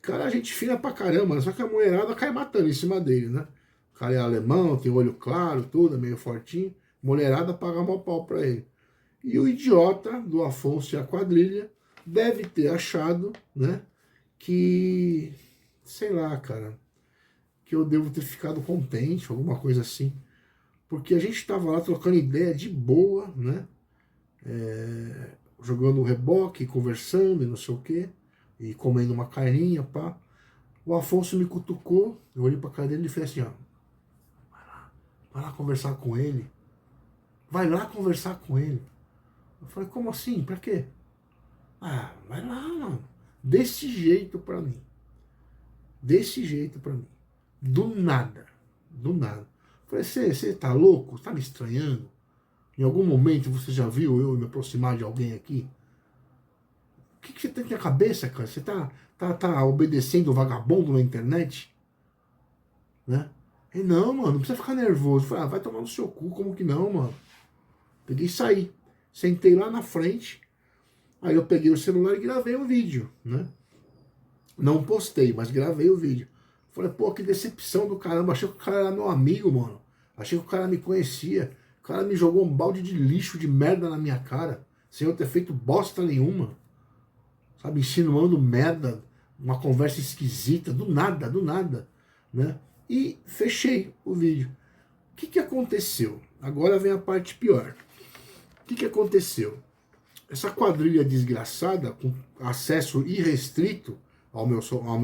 Speaker 1: Cara, gente fina pra caramba, só que a mulherada cai matando em cima dele, né? O cara é alemão, tem olho claro, tudo, é meio fortinho. Mulherada paga mal pau pra ele. E o idiota do Afonso e a quadrilha deve ter achado, né, que, sei lá, cara, que eu devo ter ficado contente, alguma coisa assim. Porque a gente estava lá trocando ideia de boa, né? Jogando reboque, conversando e não sei o quê, e comendo uma carninha, pá. O Afonso me cutucou, eu olhei pra cara dele e falei assim, ó, vai lá conversar com ele. Vai lá conversar com ele. Eu falei, como assim? Pra quê? Ah, vai lá, mano. Desse jeito pra mim. Desse jeito pra mim. Do nada. Do nada. Eu falei, você tá louco? Tá me estranhando? Em algum momento você já viu eu me aproximar de alguém aqui? O que você tem na cabeça, cara? Você tá obedecendo o vagabundo na internet? Né? E não, mano, não precisa ficar nervoso. Eu falei, vai tomar no seu cu, como que não, mano? Peguei e saí. Sentei lá na frente. Aí eu peguei o celular e gravei um vídeo, né? Não postei, mas gravei o vídeo. Falei, pô, que decepção do caramba. Achei que o cara era meu amigo, mano. Achei que o cara me conhecia. O cara me jogou um balde de lixo, de merda na minha cara, sem eu ter feito bosta nenhuma. Sabe, insinuando merda, uma conversa esquisita, do nada, né? E fechei o vídeo. O que aconteceu? Agora vem a parte pior. O que aconteceu? essa quadrilha desgraçada, com acesso irrestrito ao meu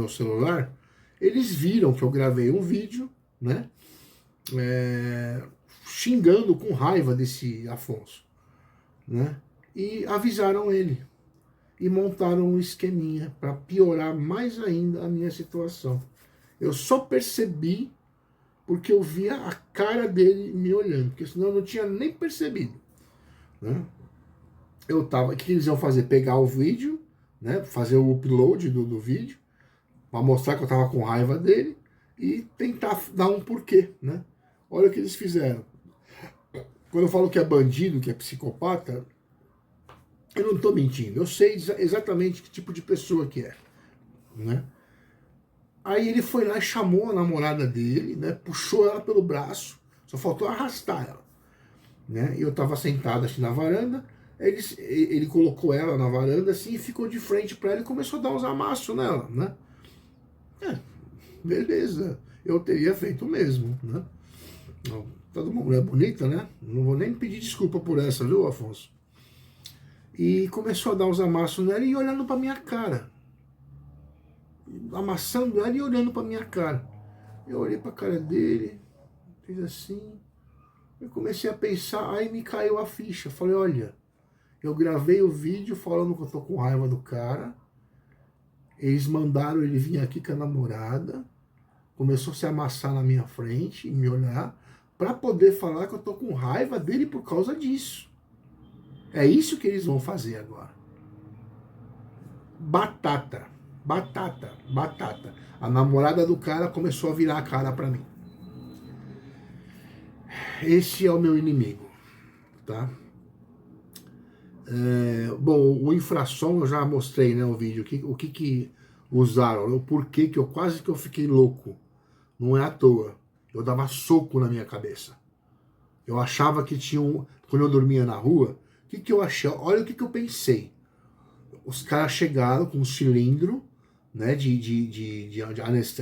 Speaker 1: celular, eles viram que eu gravei um vídeo, né? Xingando com raiva desse Afonso, né? E avisaram ele. E montaram um esqueminha para piorar mais ainda a minha situação. Eu só percebi porque eu via a cara dele me olhando, porque senão eu não tinha nem percebido, né? O que eles iam fazer? Pegar o vídeo, né? Fazer o upload do vídeo, para mostrar que eu tava com raiva dele e tentar dar um porquê, né? Olha o que eles fizeram. Quando eu falo que é bandido, que é psicopata, eu não estou mentindo. Eu sei exatamente que tipo de pessoa que é, né? Aí ele foi lá e chamou a namorada dele, né? Puxou ela pelo braço, só faltou arrastar ela, né? E eu estava sentado assim na varanda. Ele colocou ela na varanda assim e ficou de frente para ela e começou a dar uns amassos nela, né? Beleza, eu teria feito o mesmo, né? Toda uma mulher bonita, né? Não vou nem pedir desculpa por essa, viu, Afonso? E começou a dar uns amassos nela e olhando para minha cara. Amassando ela e olhando para minha cara. Eu olhei para a cara dele, fiz assim. Eu comecei a pensar, aí me caiu a ficha. Falei, olha, eu gravei o vídeo falando que eu tô com raiva do cara. Eles mandaram ele vir aqui com a namorada. Começou a se amassar na minha frente e me olhar para poder falar que eu tô com raiva dele por causa disso. É isso que eles vão fazer agora. Batata, batata, batata. A namorada do cara começou a virar a cara para mim. Esse é o meu inimigo, tá? Bom, o infrassom eu já mostrei, né, o vídeo, o que usaram, o porquê que eu quase que eu fiquei louco. Não é à toa. Eu dava soco na minha cabeça. Eu achava que tinha quando eu dormia na rua, o que eu achei? Olha o que eu pensei. Os caras chegaram com um cilindro, né, de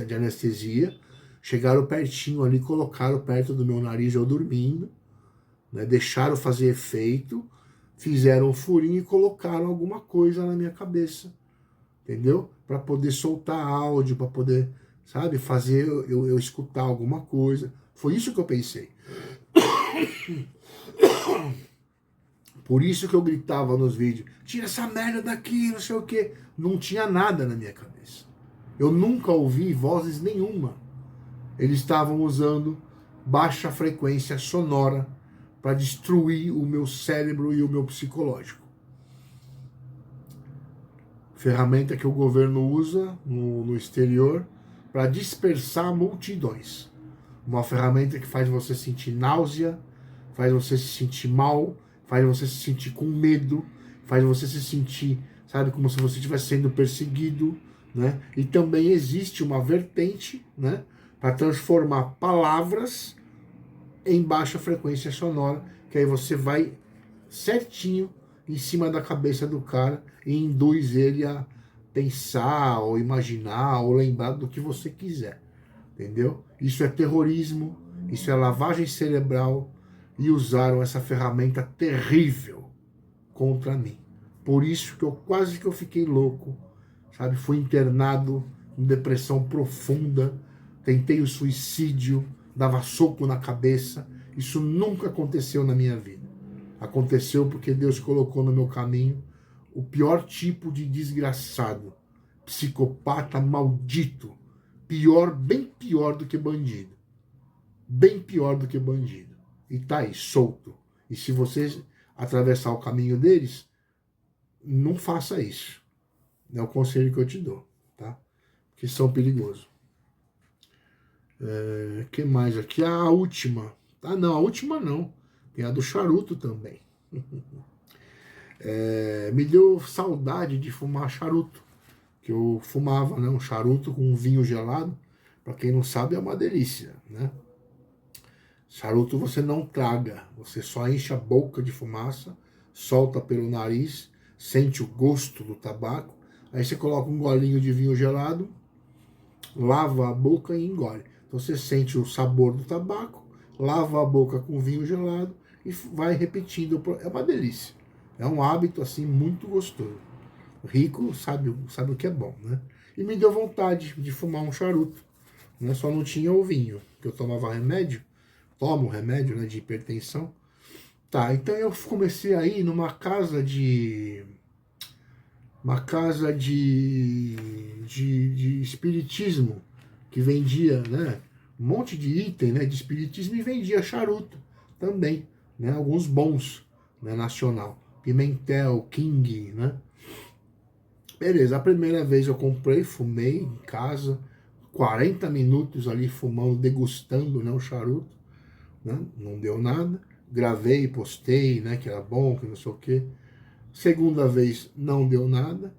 Speaker 1: anestesia, chegaram pertinho ali, colocaram perto do meu nariz eu dormindo, né, deixaram fazer efeito, fizeram um furinho e colocaram alguma coisa na minha cabeça, entendeu? Para poder soltar áudio, para poder, sabe, fazer eu escutar alguma coisa. Foi isso que eu pensei. Por isso que eu gritava nos vídeos, tira essa merda daqui, não sei o quê. Não tinha nada na minha cabeça. Eu nunca ouvi vozes nenhuma. Eles estavam usando baixa frequência sonora para destruir o meu cérebro e o meu psicológico. Ferramenta que o governo usa no exterior para dispersar multidões. Uma ferramenta que faz você sentir náusea, faz você se sentir mal, faz você se sentir com medo, faz você se sentir, sabe, como se você estivesse sendo perseguido, né? E também existe uma vertente, né, para transformar palavras em baixa frequência sonora, que aí você vai certinho em cima da cabeça do cara e induz ele a pensar, ou imaginar, ou lembrar do que você quiser, entendeu? Isso é terrorismo, isso é lavagem cerebral, e usaram essa ferramenta terrível contra mim. Por isso que eu quase que eu fiquei louco, sabe? Fui internado com depressão profunda, tentei o suicídio, dava soco na cabeça. Isso nunca aconteceu na minha vida. Aconteceu porque Deus colocou no meu caminho o pior tipo de desgraçado, psicopata maldito, pior, bem pior do que bandido. Bem pior do que bandido. E tá aí, solto. E se você atravessar o caminho deles, não faça isso. É o conselho que eu te dou, tá? Porque são perigosos. Que mais aqui? A última. Ah, não, a última não. Tem a do charuto também. Me deu saudade de fumar charuto. Que eu fumava, né? Um charuto com um vinho gelado. Para quem não sabe, é uma delícia, né? Charuto você não traga, você só enche a boca de fumaça, solta pelo nariz, sente o gosto do tabaco, aí você coloca um golinho de vinho gelado, lava a boca e engole. Então você sente o sabor do tabaco, lava a boca com vinho gelado e vai repetindo. É uma delícia. É um hábito, assim, muito gostoso. Rico sabe o que é bom, né? E me deu vontade de fumar um charuto, né? Só não tinha o vinho, porque eu tomava remédio, tomo remédio, né, de hipertensão. Tá, então eu comecei a ir numa casa de... Uma casa de espiritismo, que vendia, né, um monte de item, né, de espiritismo e vendia charuto também, né, alguns bons, né, nacional. Pimentel, King, né? Beleza, a primeira vez eu comprei, fumei em casa, 40 minutos ali fumando, degustando, né, o charuto, né? Não deu nada. Gravei, postei, né, que era bom, que não sei o quê. Segunda vez não deu nada.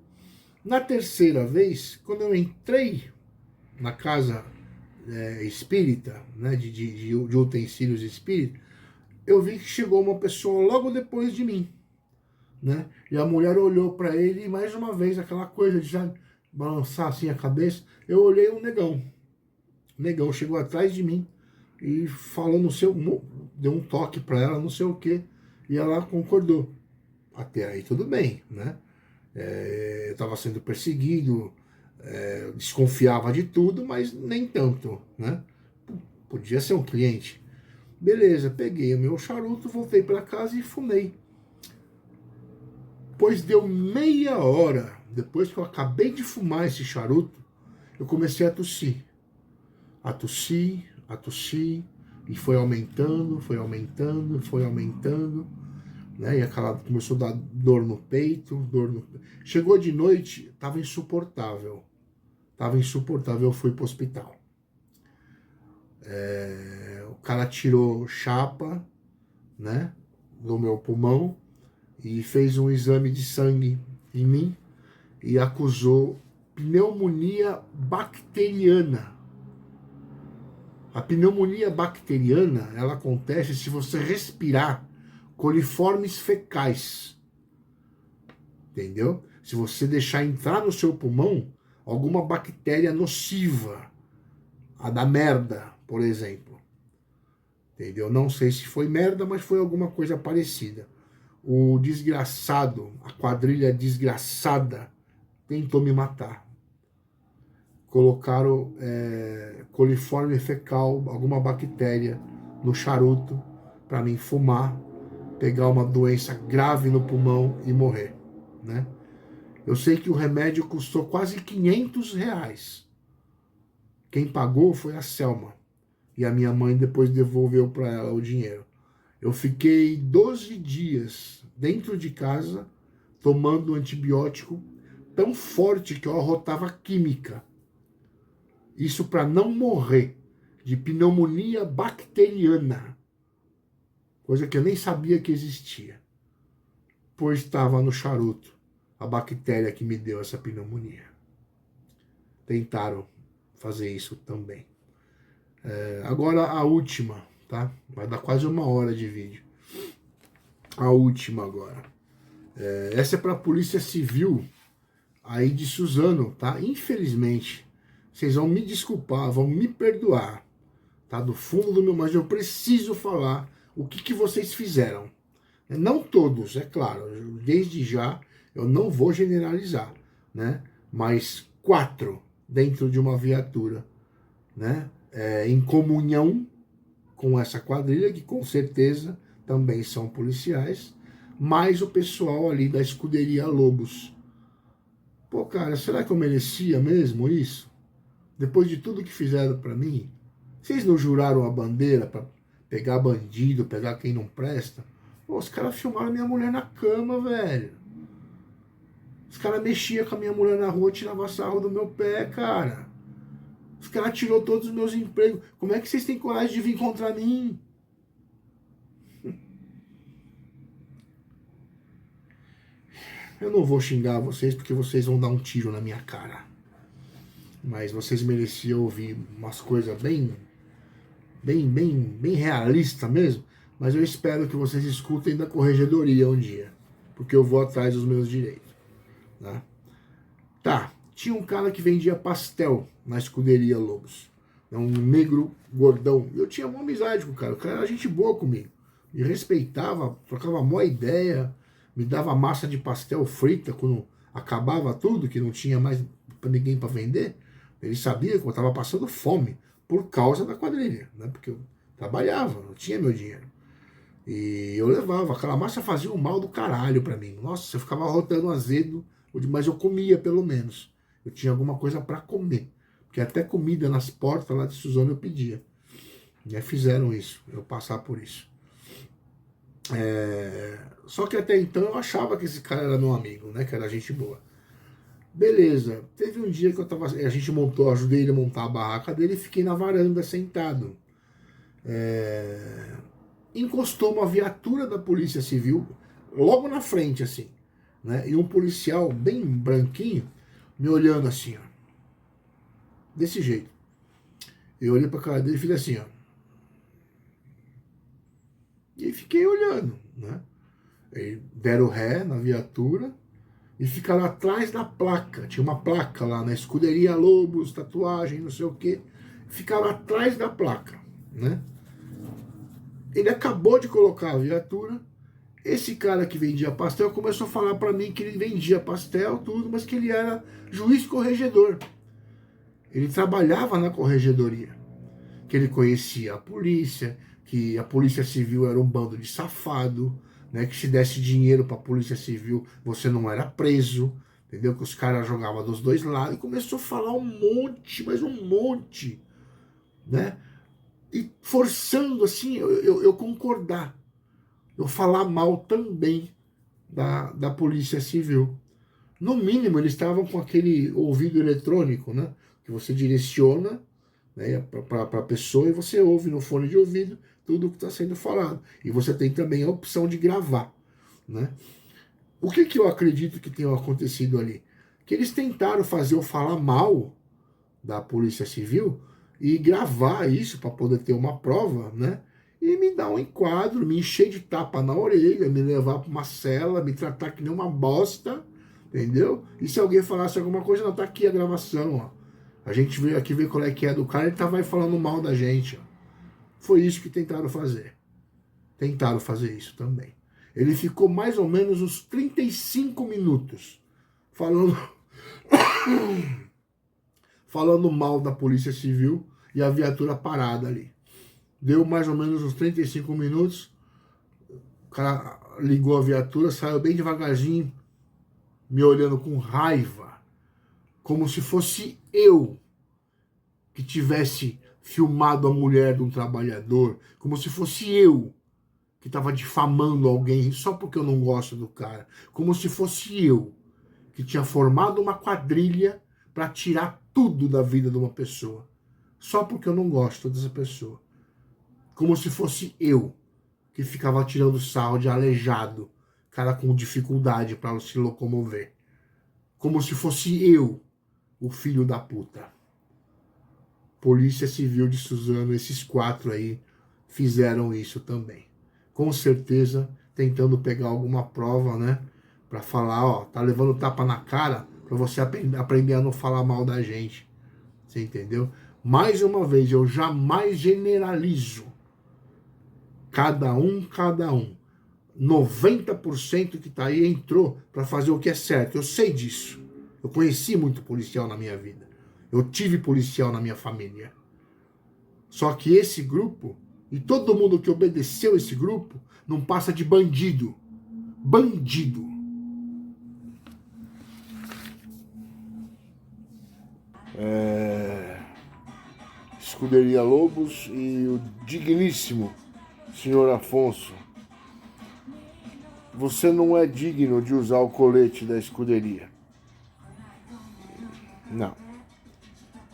Speaker 1: Na terceira vez, quando eu entrei na casa espírita, né, de utensílios espíritas, eu vi que chegou uma pessoa logo depois de mim, né? E a mulher olhou para ele e mais uma vez aquela coisa de já balançar assim a cabeça. Eu olhei o negão. O negão chegou atrás de mim e falou no seu, deu um toque para ela, não sei o quê, e ela concordou. Até aí tudo bem, né? Eu estava sendo perseguido, desconfiava de tudo, mas nem tanto, né? Podia ser um cliente. Beleza, peguei o meu charuto, voltei para casa e fumei. Pois deu meia hora, depois que eu acabei de fumar esse charuto, eu comecei a tossir. A tossir, a tossir, e foi aumentando, foi aumentando, foi aumentando, né? E aquela começou a dar dor no peito, dor no... Chegou de noite, estava insuportável. Estava insuportável, eu fui para o hospital. O cara tirou chapa, né, do meu pulmão e fez um exame de sangue em mim e acusou pneumonia bacteriana. A pneumonia bacteriana, ela acontece se você respirar coliformes fecais. Entendeu? Se você deixar entrar no seu pulmão alguma bactéria nociva, a da merda, por exemplo. Entendeu? Não sei se foi merda, mas foi alguma coisa parecida. O desgraçado, a quadrilha desgraçada, tentou me matar. Colocaram coliforme fecal, alguma bactéria, no charuto, para mim fumar, pegar uma doença grave no pulmão e morrer, né? Eu sei que o remédio custou quase R$ 500. Quem pagou foi a Selma. E a minha mãe depois devolveu para ela o dinheiro. Eu fiquei 12 dias dentro de casa tomando um antibiótico tão forte que eu arrotava química. Isso para não morrer de pneumonia bacteriana. Coisa que eu nem sabia que existia. Pois estava no charuto a bactéria que me deu essa pneumonia. Tentaram fazer isso também. Agora a última, tá? Vai dar quase 1 hora de vídeo. A última agora. Essa é para a Polícia Civil aí de Suzano, tá? Infelizmente, vocês vão me desculpar, vão me perdoar, tá? Do fundo do meu, mas eu preciso falar o que vocês fizeram. Não todos, é claro. Desde já eu não vou generalizar, né? Mas 4 dentro de uma viatura, né? Em comunhão com essa quadrilha, que com certeza também são policiais, mais o pessoal ali da escuderia Lobos. Pô, cara, será que eu merecia mesmo isso? Depois de tudo que fizeram para mim? Vocês não juraram a bandeira para pegar bandido, pegar quem não presta? Pô, os caras filmaram minha mulher na cama, velho. Os caras mexiam com a minha mulher na rua, tiravam sarro do meu pé, cara. Os caras tirou todos os meus empregos. Como é que vocês têm coragem de vir contra mim? Eu não vou xingar vocês porque vocês vão dar um tiro na minha cara. Mas vocês mereciam ouvir umas coisas bem realista mesmo. Mas eu espero que vocês escutem da corregedoria um dia. Porque eu vou atrás dos meus direitos. Tá, tinha um cara que vendia pastel na escuderia Lobos. Um negro gordão. Eu tinha uma amizade com o cara. O cara era gente boa comigo. Me respeitava, trocava uma boa ideia. me dava massa de pastel frita quando acabava tudo, que não tinha mais ninguém para vender. Ele sabia que eu estava passando fome por causa da quadrilha, né? Porque eu trabalhava, não tinha meu dinheiro. E eu levava, aquela massa fazia um mal do caralho para mim. Nossa, eu ficava rotando azedo, mas eu comia pelo menos. Eu tinha alguma coisa para comer. Porque até comida nas portas lá de Suzano eu pedia. E fizeram isso, eu passar por isso. Só que até então eu achava que esse cara era meu amigo, né? Que era gente boa. Beleza, teve um dia que a gente montou, ajudei ele a montar a barraca dele e fiquei na varanda sentado. Encostou uma viatura da Polícia Civil logo na frente, assim, né? E um policial bem branquinho me olhando assim, ó. Desse jeito. Eu olhei pra cara dele e fiz assim, ó. E fiquei olhando, né? Aí deram ré na viatura e ficaram atrás da placa. Tinha uma placa lá na Escuderia Lobos, tatuagem, não sei o quê. Ficaram atrás da placa, né? Ele acabou de colocar a viatura. Esse cara que vendia pastel começou a falar para mim que ele vendia pastel, tudo, mas que ele era juiz corregedor. Ele trabalhava na corregedoria. Que ele conhecia a polícia, que a Polícia Civil era um bando de safado, né? Que se desse dinheiro para a Polícia Civil, você não era preso, entendeu? Que os caras jogavam dos dois lados. E começou a falar um monte, mas um monte, né? E forçando, assim, eu concordar. Eu falar mal também da Polícia Civil. No mínimo, eles estavam com aquele ouvido eletrônico, né? Que você direciona, né, para a pessoa e você ouve no fone de ouvido tudo o que está sendo falado. E você tem também a opção de gravar, né? O que eu acredito que tenha acontecido ali? Que eles tentaram fazer eu falar mal da Polícia Civil e gravar isso para poder ter uma prova, né? E me dar um enquadro, me encher de tapa na orelha, me levar para uma cela, me tratar que nem uma bosta, entendeu? E se alguém falasse alguma coisa, não, tá aqui a gravação, ó. A gente veio aqui ver qual é que é do cara, ele tava aí falando mal da gente, ó. Foi isso que tentaram fazer. Tentaram fazer isso também. Ele ficou mais ou menos uns 35 minutos falando falando mal da Polícia Civil e a viatura parada ali. Deu mais ou menos uns 35 minutos, o cara ligou a viatura, saiu bem devagarzinho, me olhando com raiva, como se fosse eu que tivesse filmado a mulher de um trabalhador, como se fosse eu que estava difamando alguém só porque eu não gosto do cara, como se fosse eu que tinha formado uma quadrilha para tirar tudo da vida de uma pessoa, só porque eu não gosto dessa pessoa. Como se fosse eu que ficava tirando sarro de aleijado, cara com dificuldade para se locomover. Como se fosse eu, o filho da puta. Polícia Civil de Suzano, esses 4 aí fizeram isso também. Com certeza tentando pegar alguma prova, né? Para falar, ó, tá levando tapa na cara para você aprender a não falar mal da gente. Você entendeu? Mais uma vez, eu jamais generalizo. Cada um. 90% que tá aí entrou para fazer o que é certo. Eu sei disso. Eu conheci muito policial na minha vida. Eu tive policial na minha família. Só que esse grupo, e todo mundo que obedeceu esse grupo, não passa de bandido. Bandido. Escuderia Lobos e o digníssimo senhor Afonso. Você não é digno de usar o colete da escuderia. Não.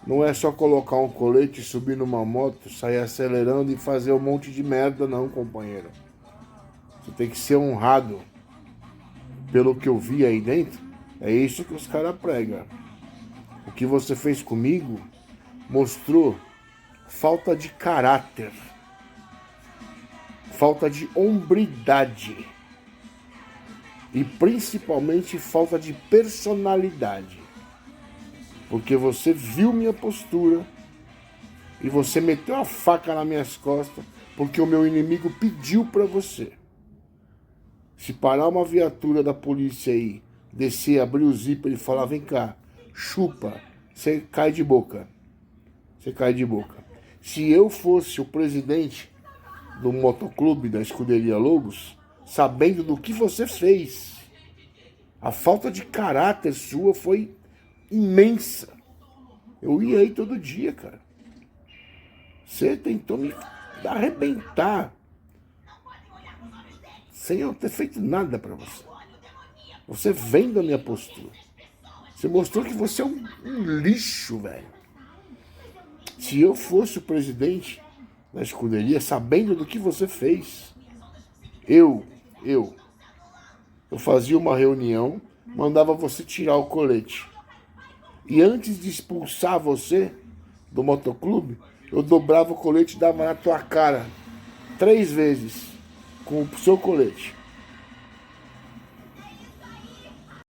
Speaker 1: Não é só colocar um colete, subir numa moto, sair acelerando e fazer um monte de merda, não, companheiro. Você tem que ser honrado. Pelo que eu vi aí dentro, é isso que os caras pregam. O que você fez comigo mostrou falta de caráter, falta de hombridade e principalmente falta de personalidade. Porque você viu minha postura e você meteu a faca nas minhas costas porque o meu inimigo pediu para você. Se parar uma viatura da polícia aí, descer, abrir o zíper e falar, vem cá, chupa, você cai de boca. Você cai de boca. Se eu fosse o presidente do motoclube da Escuderia Lobos, sabendo do que você fez, a falta de caráter sua foi imensa. Eu ia aí todo dia, cara. Você tentou me arrebentar sem eu ter feito nada pra você. Você vendo a minha postura. Você mostrou que você é um lixo, velho. Se eu fosse o presidente da escuderia, sabendo do que você fez, eu fazia uma reunião, mandava você tirar o colete. E antes de expulsar você do motoclube, eu dobrava o colete e dava na tua cara 3 vezes com o seu colete.